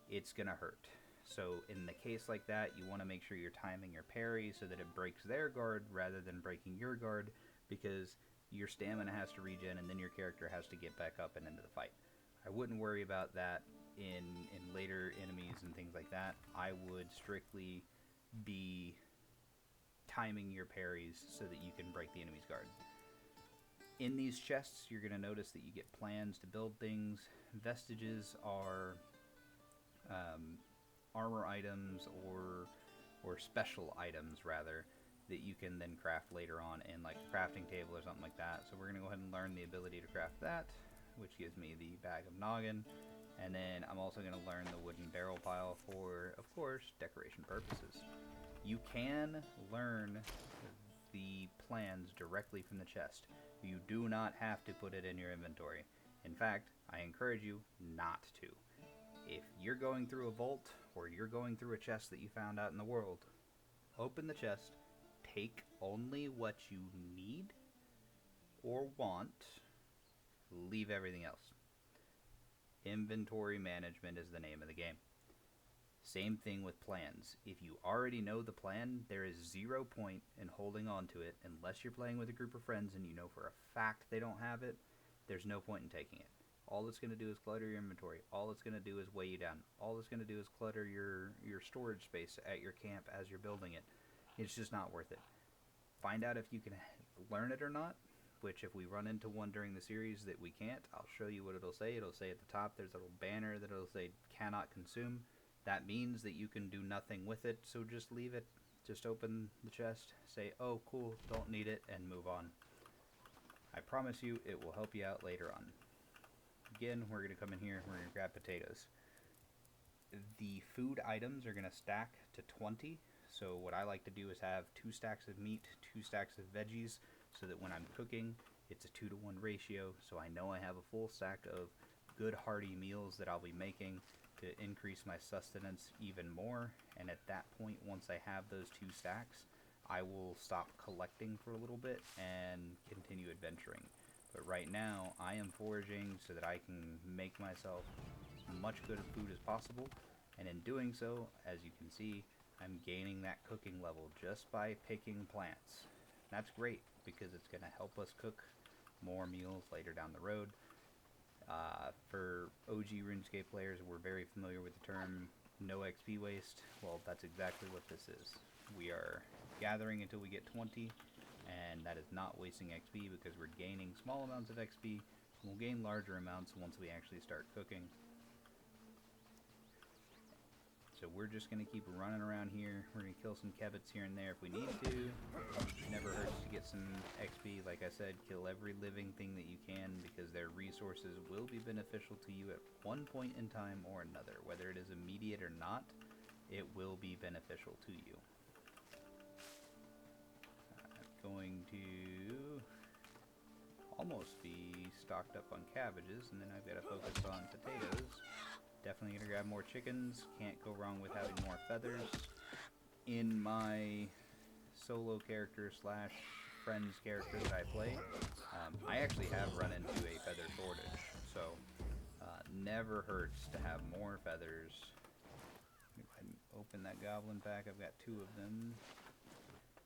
it's going to hurt. So in the case like that, you want to make sure you're timing your parry so that it breaks their guard rather than breaking your guard, because your stamina has to regen and then your character has to get back up and into the fight. I wouldn't worry about that in later enemies and things like that. I would strictly be timing your parries so that you can break the enemy's guard. In these chests, you're going to notice that you get plans to build things. Vestiges are armor items or special items, rather, that you can then craft later on in like a crafting table or something like that. So we're going to go ahead and learn the ability to craft that, which gives me the bag of noggin. And then I'm also going to learn the wooden barrel pile for, of course, decoration purposes. You can learn the plans directly from the chest. You do not have to put it in your inventory. In fact, I encourage you not to. If you're going through a vault or you're going through a chest that you found out in the world, open the chest, take only what you need or want, leave everything else. Inventory management is the name of the game. Same thing with plans. If you already know the plan, there is 0 point in holding on to it unless you're playing with a group of friends and you know for a fact they don't have it. There's no point in taking it. All it's going to do is clutter your inventory. All it's going to do is weigh you down. All it's going to do is clutter your storage space at your camp as you're building it. It's just not worth it. Find out if you can learn it or not, which if we run into one during the series that we can't, I'll show you what it'll say. It'll say at the top, there's a little banner that it'll say cannot consume. That means that you can do nothing with it, so just leave it. Just open the chest, say, oh cool, don't need it, and move on. I promise you it will help you out later on. Again, we're going to come in here, we're going to grab potatoes. The food items are going to stack to 20. So what I like to do is have 2 stacks of meat, 2 stacks of veggies, so that when I'm cooking, it's a 2-to-1 ratio, so I know I have a full stack of good hearty meals that I'll be making to increase my sustenance even more. And at that point, once I have those 2 stacks, I will stop collecting for a little bit and continue adventuring. But right now, I am foraging so that I can make myself as much good food as possible, and in doing so, as you can see, I'm gaining that cooking level just by picking plants. That's great because it's going to help us cook more meals later down the road. For OG RuneScape players, we're very familiar with the term no XP waste. Well, that's exactly what this is. We are gathering until we get 20, and that is not wasting XP because we're gaining small amounts of XP. We'll gain larger amounts once we actually start cooking. So we're just going to keep running around here. We're going to kill some kebits here and there if we need to. It never hurts to get some XP. Like I said, kill every living thing that you can because their resources will be beneficial to you at one point in time or another. Whether it is immediate or not, it will be beneficial to you. I'm going to almost be stocked up on cabbages, and then I've got to focus on potatoes. Definitely gonna grab more chickens. Can't go wrong with having more feathers. In my solo character slash friends character that I play, I actually have run into a feather shortage, so never hurts to have more feathers. Go ahead and open that goblin pack. I've got 2 of them,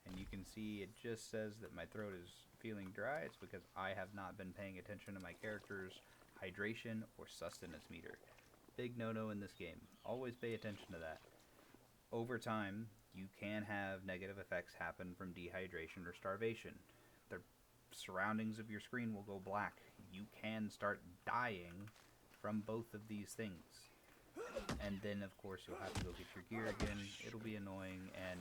and you can see it just says that my throat is feeling dry. It's because I have not been paying attention to my character's hydration or sustenance meter. Big no-no in this game. Always pay attention to that. Over time, you can have negative effects happen from dehydration or starvation. The surroundings of your screen will go black. You can start dying from both of these things. And then, of course, you'll have to go get your gear again. It'll be annoying, and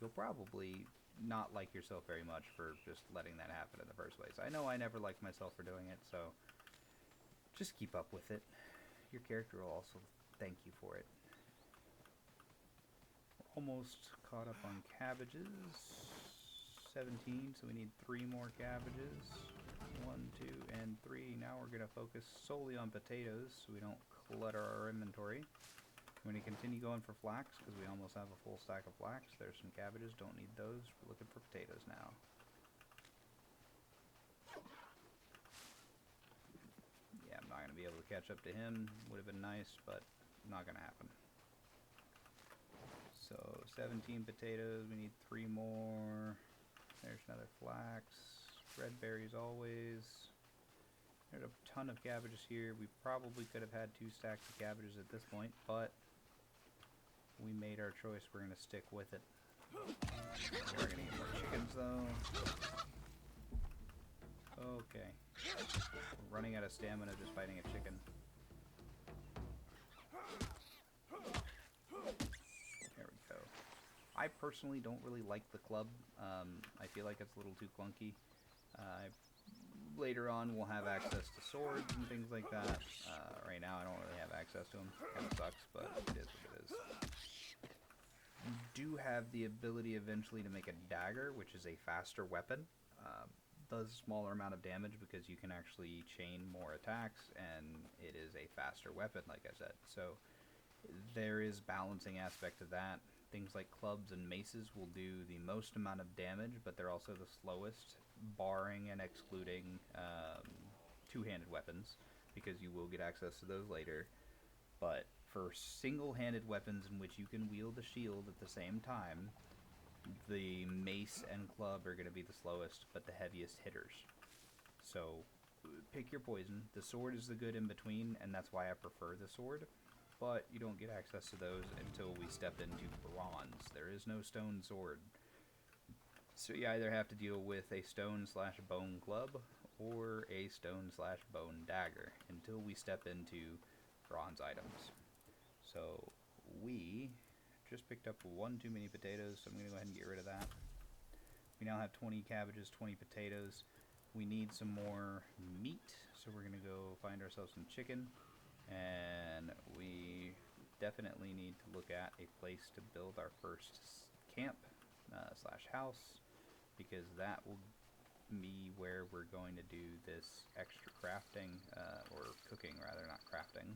you'll probably not like yourself very much for just letting that happen in the first place. I know I never liked myself for doing it, so just keep up with it. Your character will also thank you for it. We're almost caught up on cabbages. 17, so we need 3 more cabbages. 1, 2, and 3. Now we're going to focus solely on potatoes so we don't clutter our inventory. I'm going to continue going for flax because we almost have a full stack of flax. There's some cabbages, don't need those. We're looking for potatoes now. I'm not going to be able to catch up to him. Would have been nice, but not going to happen. So 17 potatoes, we need 3 more. There's another flax. Red berries always. There's a ton of cabbages here. We probably could have had 2 stacks of cabbages at this point, but we made our choice. We're going to stick with it. We're going to get more chickens though. Okay. We're running out of stamina just fighting a chicken. There we go. I personally don't really like the club. I feel like it's a little too clunky. Later on we'll have access to swords and things like that. Right now I don't really have access to them. Kind of sucks, but it is what it is. You do have the ability eventually to make a dagger, which is a faster weapon. Does a smaller amount of damage because you can actually chain more attacks, and it is a faster weapon, like I said. So there is balancing aspect to that. Things like clubs and maces will do the most amount of damage, but they're also the slowest, barring and excluding 2-handed weapons, because you will get access to those later. But for single-handed weapons in which you can wield a shield at the same time, the mace and club are going to be the slowest, but the heaviest hitters. So pick your poison. The sword is the good in between, and that's why I prefer the sword. But you don't get access to those until we step into bronze. There is no stone sword. So you either have to deal with a stone/bone club or a stone/bone dagger until we step into bronze items. So we just picked up one too many potatoes, so I'm going to go ahead and get rid of that. We now have 20 cabbages, 20 potatoes. We need some more meat, so we're going to go find ourselves some chicken. And we definitely need to look at a place to build our first camp slash house, because that will be where we're going to do this extra crafting, or cooking rather, not crafting.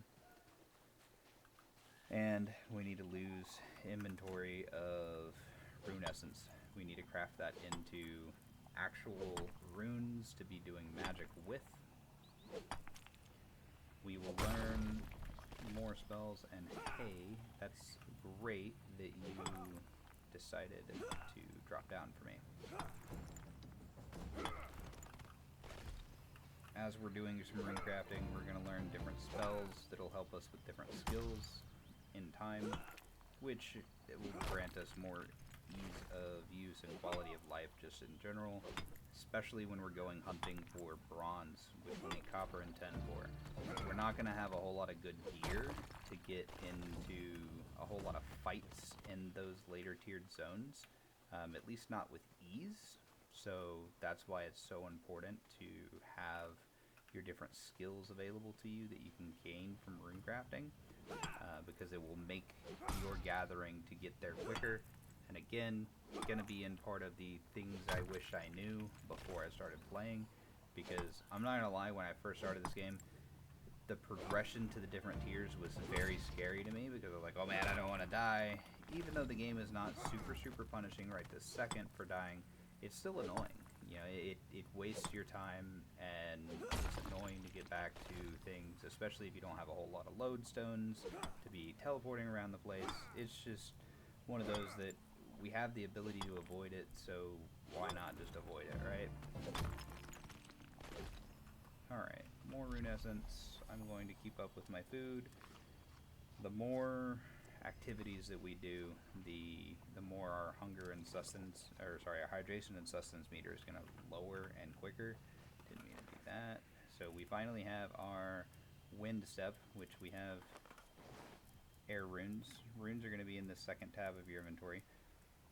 And we need to lose inventory of rune essence. We need to craft that into actual runes to be doing magic with. We will learn more spells, and hey, that's great that you decided to drop down for me. As we're doing some rune crafting, we're going to learn different spells that'll help us with different skills in time, which will grant us more ease of use and quality of life just in general, especially when we're going hunting for bronze, which we need copper and tin for. We're not going to have a whole lot of good gear to get into a whole lot of fights in those later tiered zones, at least not with ease. So that's why it's so important to have your different skills available to you that you can gain from rune crafting, because it will make your gathering to get there quicker. And again, it's going to be in part of the things I wish I knew before I started playing, because I'm not going to lie, when I first started this game, the progression to the different tiers was very scary to me, because I was like, oh man, I don't want to die. Even though the game is not super punishing right this second for dying, it's still annoying. You know, it wastes your time, and it's annoying to get back to things, especially if you don't have a whole lot of lodestones to be teleporting around the place. It's just one of those that we have the ability to avoid it, so why not just avoid it, right? Alright, more rune essence. I'm going to keep up with my food. The more activities that we do, the more our hunger and sustenance, or sorry, our hydration and sustenance meter is going to lower and quicker. Didn't mean to do that. So we finally have our wind step, which we have air runes. Runes are going to be in the second tab of your inventory.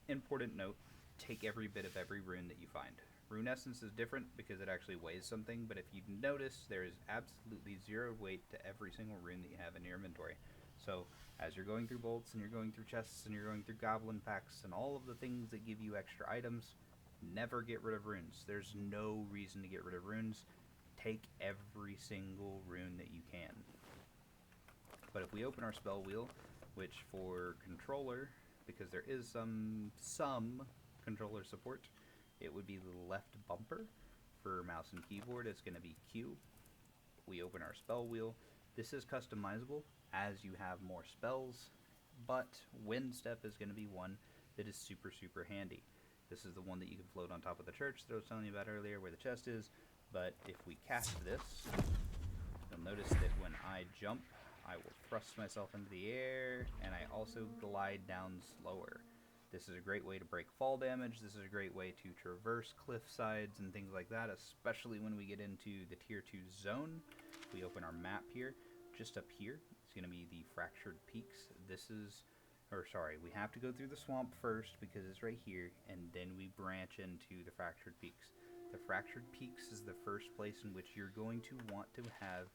Important note, take every bit of every rune that you find. Rune essence is different because it actually weighs something, but if you notice, there is absolutely zero weight to every single rune that you have in your inventory. So as you're going through bolts, and you're going through chests, and you're going through goblin packs, and all of the things that give you extra items, never get rid of runes. There's no reason to get rid of runes. Take every single rune that you can. But if we open our spell wheel, which for controller, because there is some controller support, it would be the left bumper. For mouse and keyboard, it's going to be Q. We open our spell wheel. This is customizable as you have more spells, but wind step is going to be one that is super handy. This is the one that you can float on top of the church that I was telling you about earlier, where the chest is. But if we cast this, you'll notice that when I jump, I will thrust myself into the air, and I also glide down slower. This is a great way to break fall damage. This is a great way to traverse cliff sides and things like that, especially when we get into the tier 2 zone. We open our map here. Just up here, it's going to be the Fractured Peaks. This is, or sorry, we have to go through the swamp first because it's right here, and then we branch into the Fractured Peaks. The Fractured Peaks is the first place in which you're going to want to have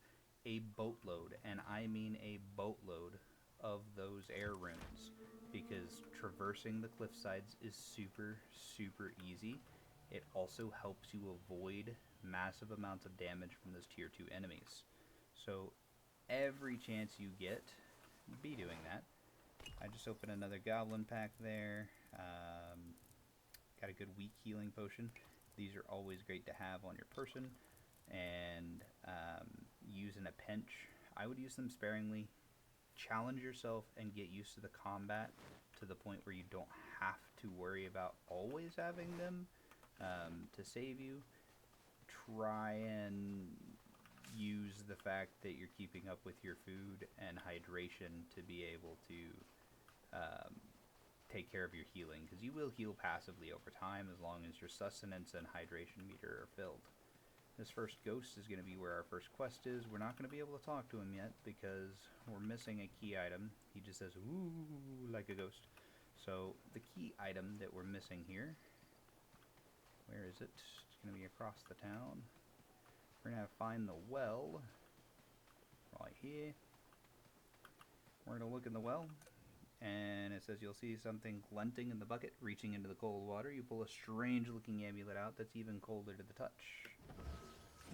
a boatload, and I mean a boatload, of those air runes, because traversing the cliff sides is super easy. It also helps you avoid massive amounts of damage from those tier 2 enemies. So every chance you get, be doing that. I just opened another goblin pack there. Got a good weak healing potion. These are always great to have on your person, and use in a pinch. I would use them sparingly. Challenge yourself and get used to the combat to the point where you don't have to worry about always having them to save you. Try and use the fact that you're keeping up with your food and hydration to be able to take care of your healing, because you will heal passively over time as long as your sustenance and hydration meter are filled. This first ghost is going to be where our first quest is. We're not going to be able to talk to him yet because we're missing a key item. He just says, ooh, like a ghost. So the key item that we're missing here, where is it? It's going to be across the town. We're going to find the well right here. We're going to look in the well, and it says you'll see something glinting in the bucket, reaching into the cold water. You pull a strange looking amulet out that's even colder to the touch.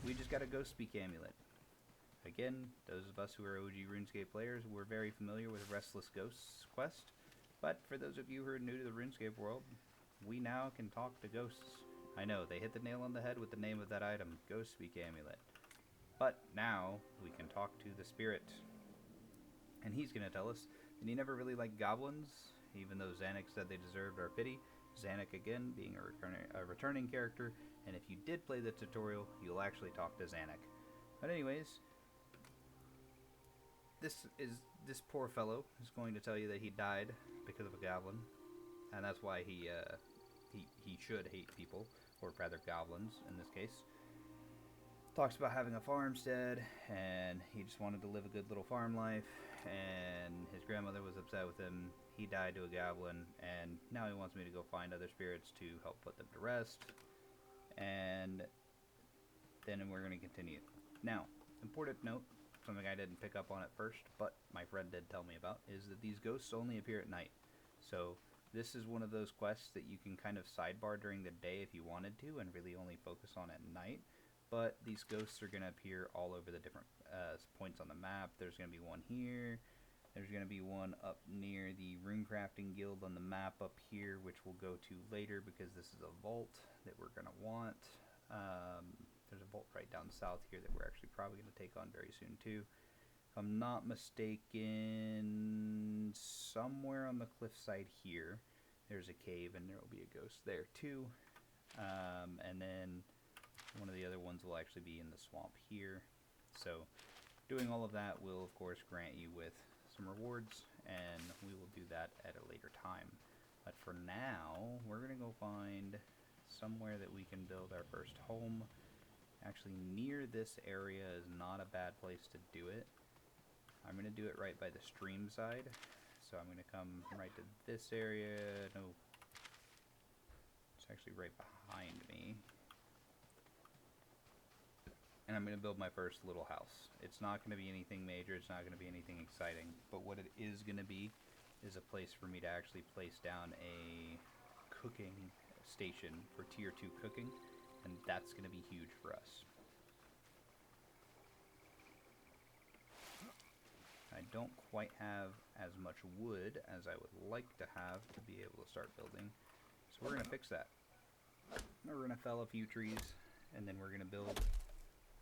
We just got a ghost speak amulet. Again, those of us who are OG RuneScape players, we're very familiar with Restless Ghosts quest, but for those of you who are new to the RuneScape world, we now can talk to ghosts. I know, they hit the nail on the head with the name of that item, Ghost Speak Amulet. But now, we can talk to the spirit. And he's going to tell us that he never really liked goblins, even though Zanuck said they deserved our pity. Zanuck, again, being a returning character, and if you did play the tutorial, you'll actually talk to Zanuck. But anyways, this poor fellow is going to tell you that he died because of a goblin, and that's why he should hate people, or rather goblins in this case. Talks about having a farmstead, and he just wanted to live a good little farm life, and his grandmother was upset with him. He died to a goblin, and now he wants me to go find other spirits to help put them to rest, and then we're going to continue. Now, important note, something I didn't pick up on at first, but my friend did tell me about, is that these ghosts only appear at night. So this is one of those quests that you can kind of sidebar during the day if you wanted to, and really only focus on at night. But these ghosts are going to appear all over the different points on the map. There's going to be one here. There's going to be one up near the Runecrafting Guild on the map up here, which we'll go to later because this is a vault that we're going to want. There's a vault right down south here that we're actually probably going to take on very soon too. If I'm not mistaken, somewhere on the cliffside here, there's a cave and there will be a ghost there too. And then one of the other ones will actually be in the swamp here. So doing all of that will of course grant you with some rewards, and we will do that at a later time. But for now, we're going to go find somewhere that we can build our first home. Actually, near this area is not a bad place to do it. I'm going to do it right by the stream side. So I'm going to come right to this area. No, it's actually right behind me. And I'm going to build my first little house. It's not going to be anything major, it's not going to be anything exciting, but what it is going to be is a place for me to actually place down a cooking station for tier 2 cooking, and that's going to be huge for us. I don't quite have as much wood as I would like to have to be able to start building, so we're going to fix that. We're going to fell a few trees, and then we're going to build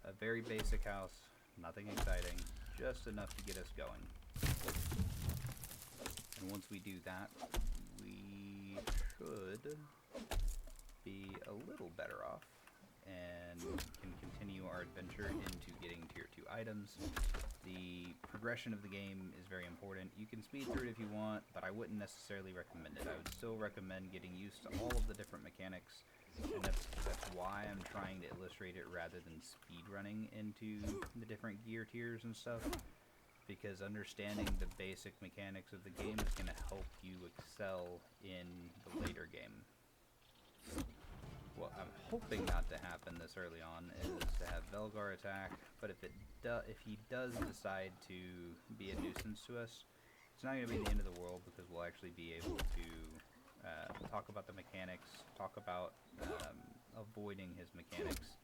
a very basic house, nothing exciting, just enough to get us going. And once we do that, we should be a little better off and can continue our adventure into getting tier 2 items. The progression of the game is very important. You can speed through it if you want, but I wouldn't necessarily recommend it. I would still recommend getting used to all of the different mechanics. And that's why I'm trying to illustrate it rather than speedrunning into the different gear tiers and stuff. Because understanding the basic mechanics of the game is going to help you excel in the later game. What I'm hoping not to happen this early on is to have Velgar attack, but if he does decide to be a nuisance to us, it's not going to be the end of the world because we'll actually be able to talk about the mechanics, talk about avoiding his mechanics.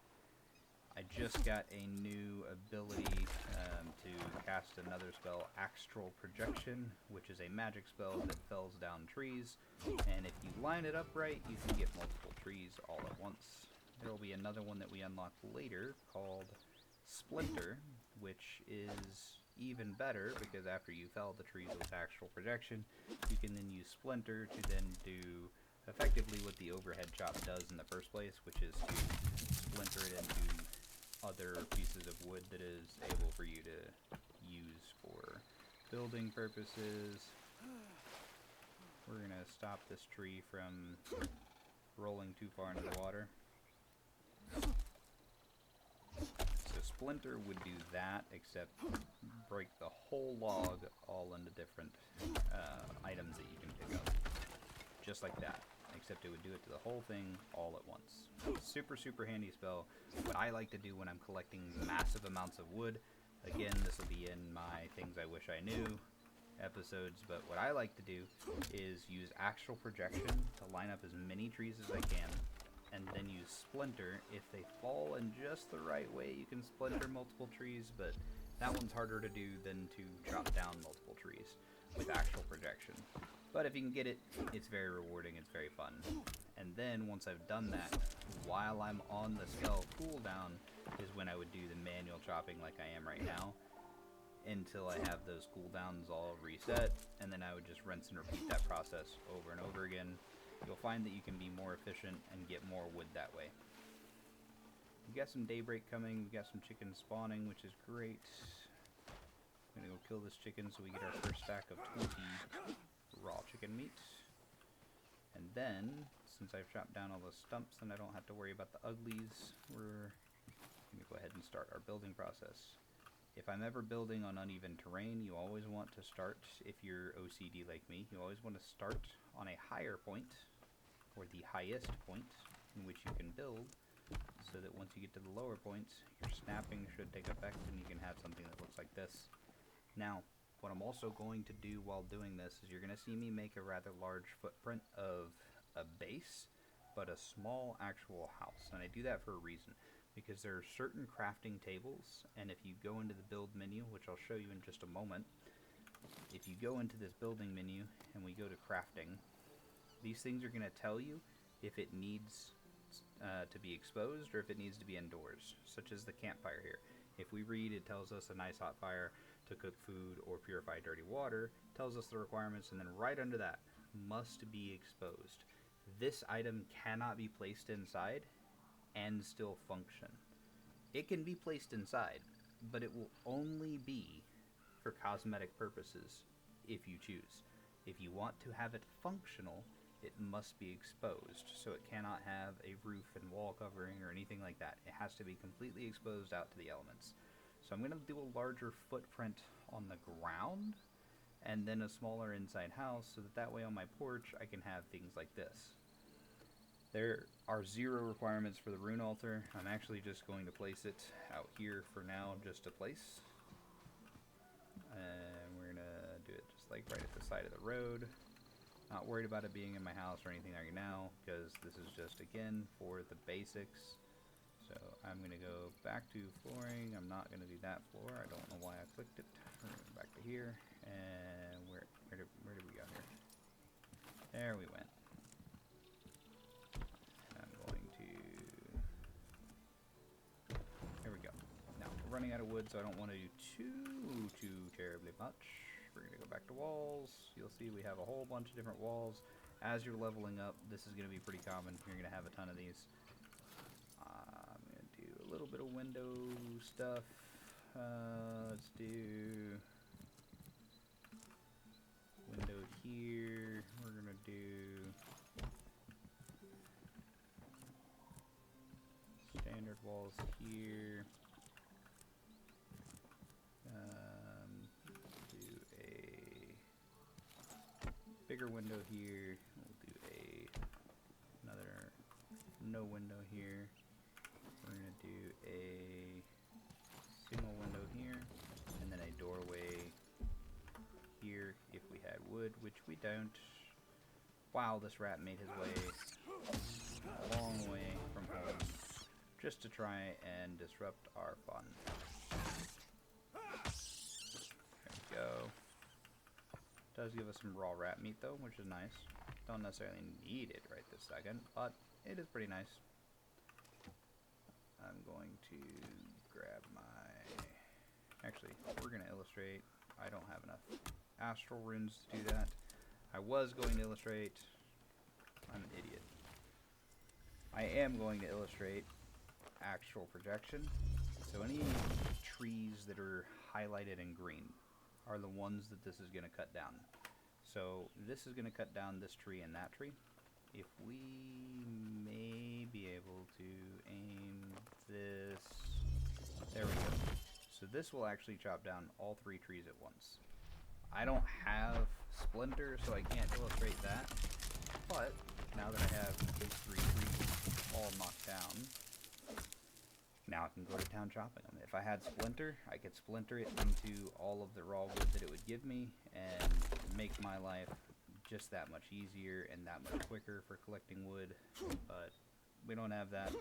I just got a new ability to cast another spell, Astral Projection, which is a magic spell that fells down trees, and if you line it up right, you can get multiple trees all at once. There will be another one that we unlock later called Splinter, which is even better because after you fell the trees with Astral Projection, you can then use Splinter to then do effectively what the overhead chop does in the first place, which is to splinter it into other pieces of wood that is able for you to use for building purposes. We're going to stop this tree from rolling too far into the water. splinter would do that, except break the whole log all into different items that you can pick up. Just like that. Except it would do it to the whole thing all at once. Super, super handy spell. What I like to do when I'm collecting massive amounts of wood, again, this will be in my Things I Wish I Knew episodes, but what I like to do is use actual projection to line up as many trees as I can, and then use splinter. If they fall in just the right way, you can splinter multiple trees, but that one's harder to do than to chop down multiple trees with actual projection. But if you can get it, it's very rewarding, it's very fun. And then once I've done that, while I'm on the spell cooldown is when I would do the manual chopping like I am right now, until I have those cooldowns all reset, and then I would just rinse and repeat that process over and over again. You'll find that you can be more efficient and get more wood that way. We got some daybreak coming, we got some chickens spawning, which is great. I'm gonna go kill this chicken so we get our first stack of 20 raw chicken meat. And then, since I've chopped down all the stumps and I don't have to worry about the uglies, we're gonna go ahead and start our building process. If I'm ever building on uneven terrain, you always want to start, if you're OCD like me, you always want to start on a higher point, or the highest point in which you can build, so that once you get to the lower points, your snapping should take effect and you can have something that looks like this. Now, what I'm also going to do while doing this is you're going to see me make a rather large footprint of a base, but a small actual house. And I do that for a reason, because there are certain crafting tables, and if you go into the build menu, which I'll show you in just a moment, if you go into this building menu and we go to crafting, these things are going to tell you if it needs to be exposed or if it needs to be indoors, such as the campfire here. If we read, it tells us a nice hot fire to cook food or purify dirty water, tells us the requirements, and then right under that, must be exposed. This item cannot be placed inside and still function. It can be placed inside, but it will only be for cosmetic purposes if you choose. If you want to have it functional, it must be exposed, so it cannot have a roof and wall covering or anything like that. It has to be completely exposed out to the elements. So I'm going to do a larger footprint on the ground and then a smaller inside house, so that way on my porch I can have things like this. There are 0 requirements for the rune altar. I'm actually just going to place it out here for now, just to place. And we're going to do it just like right at the side of the road. Not worried about it being in my house or anything right now, because this is just, again, for the basics. So I'm going to go back to flooring. I'm not going to do that floor. I don't know why I clicked it. We're going to go back to here. And where did we go here? There we went. I'm going to... There we go. Now, we're running out of wood, so I don't want to do too terribly much. We're going to go back to walls. You'll see we have a whole bunch of different walls. As you're leveling up, this is going to be pretty common. You're going to have a ton of these. I'm going to do a little bit of window stuff. Let's do window here. We're going to do standard walls here. Bigger window here. We'll do another no window here. We're gonna do a single window here, and then a doorway here if we had wood, which we don't. Wow, this rat made his way a long way from home just to try and disrupt our fun. There we go. Does give us some raw rat meat though, which is nice. Don't necessarily need it right this second, but it is pretty nice. I'm going to grab my... Actually, we're going to illustrate. I don't have enough astral runes to do that. I was going to illustrate. I'm an idiot. I am going to illustrate actual projection. So any trees that are highlighted in green are the ones that this is going to cut down. So this is going to cut down this tree and that tree. If we may be able to aim this, there we go. So this will actually chop down all 3 trees at once. I don't have Splinter, so I can't illustrate that. But now that I have these 3 trees all knocked down, now I can go to town chopping them. If I had Splinter, I could splinter it into all of the raw wood that it would give me and make my life just that much easier and that much quicker for collecting wood. But we don't have that.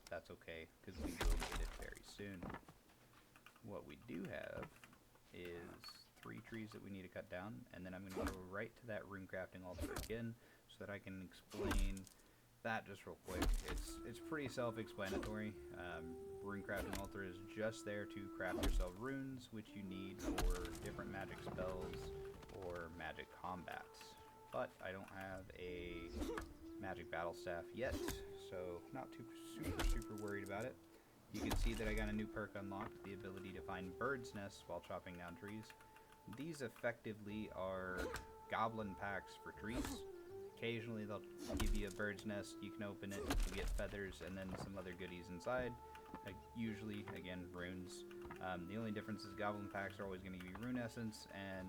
That's okay, because we will need it very soon. What we do have is 3 trees that we need to cut down, and then I'm going to go right to that rune crafting altar again so that I can explain that just real quick. It's pretty self-explanatory. Rune crafting altar is just there to craft yourself runes, which you need for different magic spells or magic combats. But I don't have a magic battle staff yet, so not too super worried about it. You can see that I got a new perk unlocked, the ability to find birds' nests while chopping down trees. These effectively are goblin packs for trees. Occasionally they'll give you a bird's nest, you can open it, you get feathers, and then some other goodies inside. Like usually, again, runes. The only difference is goblin packs are always going to give you rune essence, and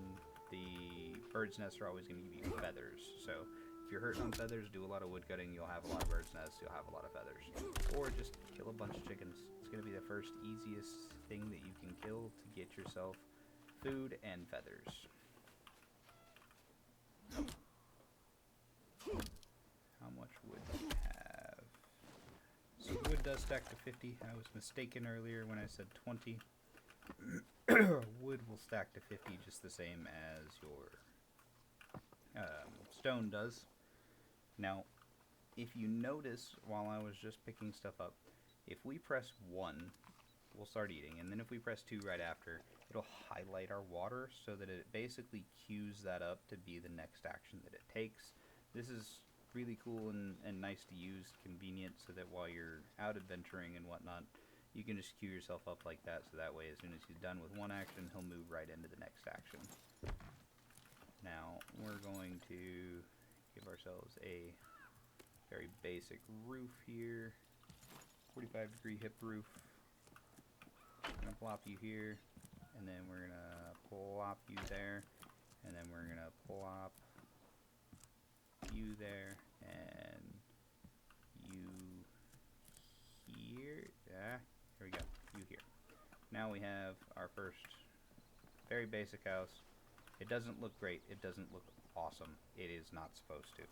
the bird's nests are always going to give you feathers. So if you're hurting on feathers, do a lot of wood cutting, you'll have a lot of bird's nests, you'll have a lot of feathers. Or just kill a bunch of chickens. It's going to be the first easiest thing that you can kill to get yourself food and feathers. How much wood do we have? So wood does stack to 50. I was mistaken earlier when I said 20. Wood will stack to 50 just the same as your stone does. Now, if you notice while I was just picking stuff up, if we press 1, we'll start eating, and then if we press 2 right after, it'll highlight our water so that it basically cues that up to be the next action that it takes. This is really cool and nice to use, convenient, so that while you're out adventuring and whatnot, you can just queue yourself up like that, so that way as soon as he's done with one action, he'll move right into the next action. Now, we're going to give ourselves a very basic roof here, 45-degree hip roof. I'm going to plop you here, and then we're going to plop you there, and then we're going to plop you there, and you here. Here we go. You here. Now we have our first very basic house. It doesn't look great. It doesn't look awesome. It is not supposed to.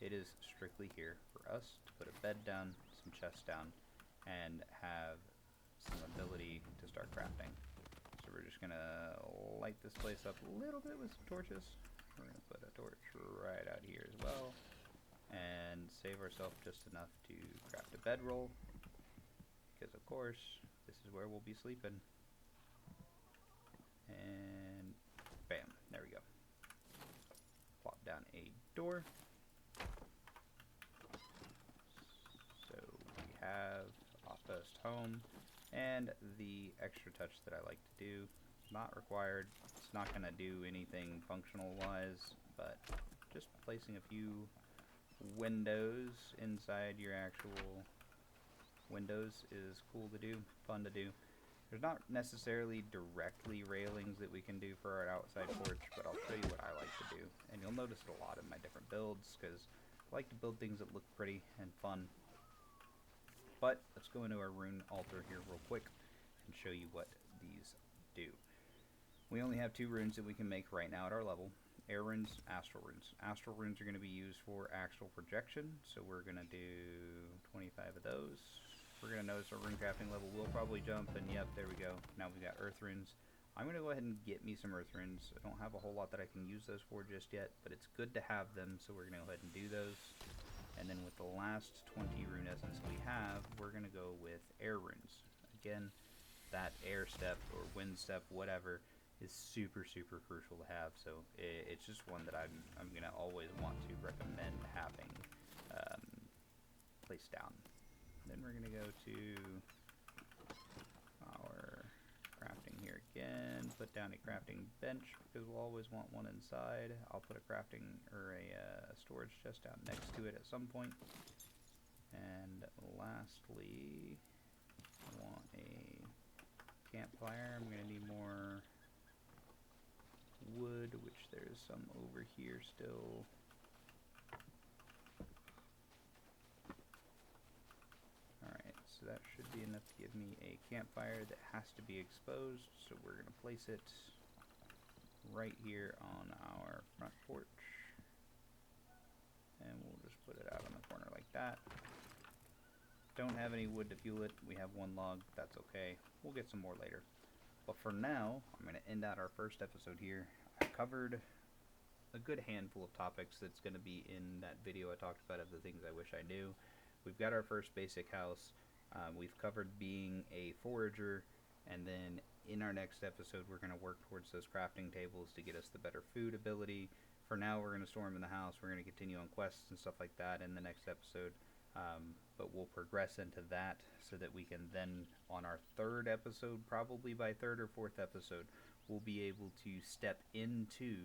It is strictly here for us to put a bed down, some chests down, and have some ability to start crafting. So we're just gonna light this place up a little bit with some torches. We're gonna put a torch right out here as well, and save ourselves just enough to craft a bedroll, because of course this is where we'll be sleeping. And bam, there we go. Plop down a door. So we have Outpost Home, and the extra touch that I like to do, not required, it's not going to do anything functional wise, but just placing a few windows inside your actual windows is cool to do, fun to do. There's not necessarily directly railings that we can do for our outside porch, but I'll show you what I like to do. And you'll notice it a lot in my different builds, because I like to build things that look pretty and fun. But let's go into our rune altar here real quick and show you what these do. We only have 2 runes that we can make right now at our level. Air runes, astral runes. Astral runes are going to be used for astral projection, so we're going to do 25 of those. We're going to notice our rune crafting level will probably jump, and yep, there we go. Now we've got earth runes. I'm going to go ahead and get me some earth runes. I don't have a whole lot that I can use those for just yet, but it's good to have them, so we're going to go ahead and do those. And then with the last 20 rune essence we have, we're going to go with air runes. Again, that air step or wind step, whatever, is super crucial to have, so it's just one that I'm going to always want to recommend having placed down. Then we're going to go to our crafting here again, put down a crafting bench because we'll always want one inside. I'll put a crafting or a storage chest down next to it at some point. And lastly, I want a camp campfire. I'm gonna need more wood, which there's some over here still. Alright, so that should be enough to give me a campfire that has to be exposed, so we're gonna place it right here on our front porch. And we'll just put it out on the corner like that. Don't have any wood to fuel it. We have one log. That's okay. We'll get some more later. But for now, I'm going to end out our first episode here. I covered a good handful of topics that's going to be in that video I talked about of the things I wish I knew. We've got our first basic house. We've covered being a forager. And then in our next episode, we're going to work towards those crafting tables to get us the better food ability. For now, we're going to store them in the house. We're going to continue on quests and stuff like that in the next episode. But we'll progress into that so that we can then, on our third episode, probably by third or fourth episode, we'll be able to step into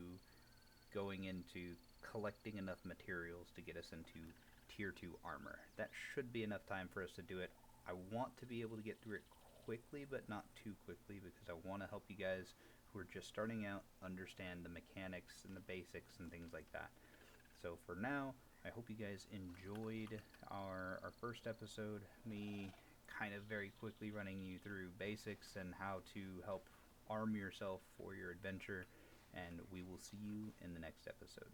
going into collecting enough materials to get us into tier 2 armor. That should be enough time for us to do it. I want to be able to get through it quickly, but not too quickly, because I want to help you guys who are just starting out understand the mechanics and the basics and things like that. So for now, I hope you guys enjoyed our first episode, me kind of very quickly running you through basics and how to help arm yourself for your adventure, and we will see you in the next episode.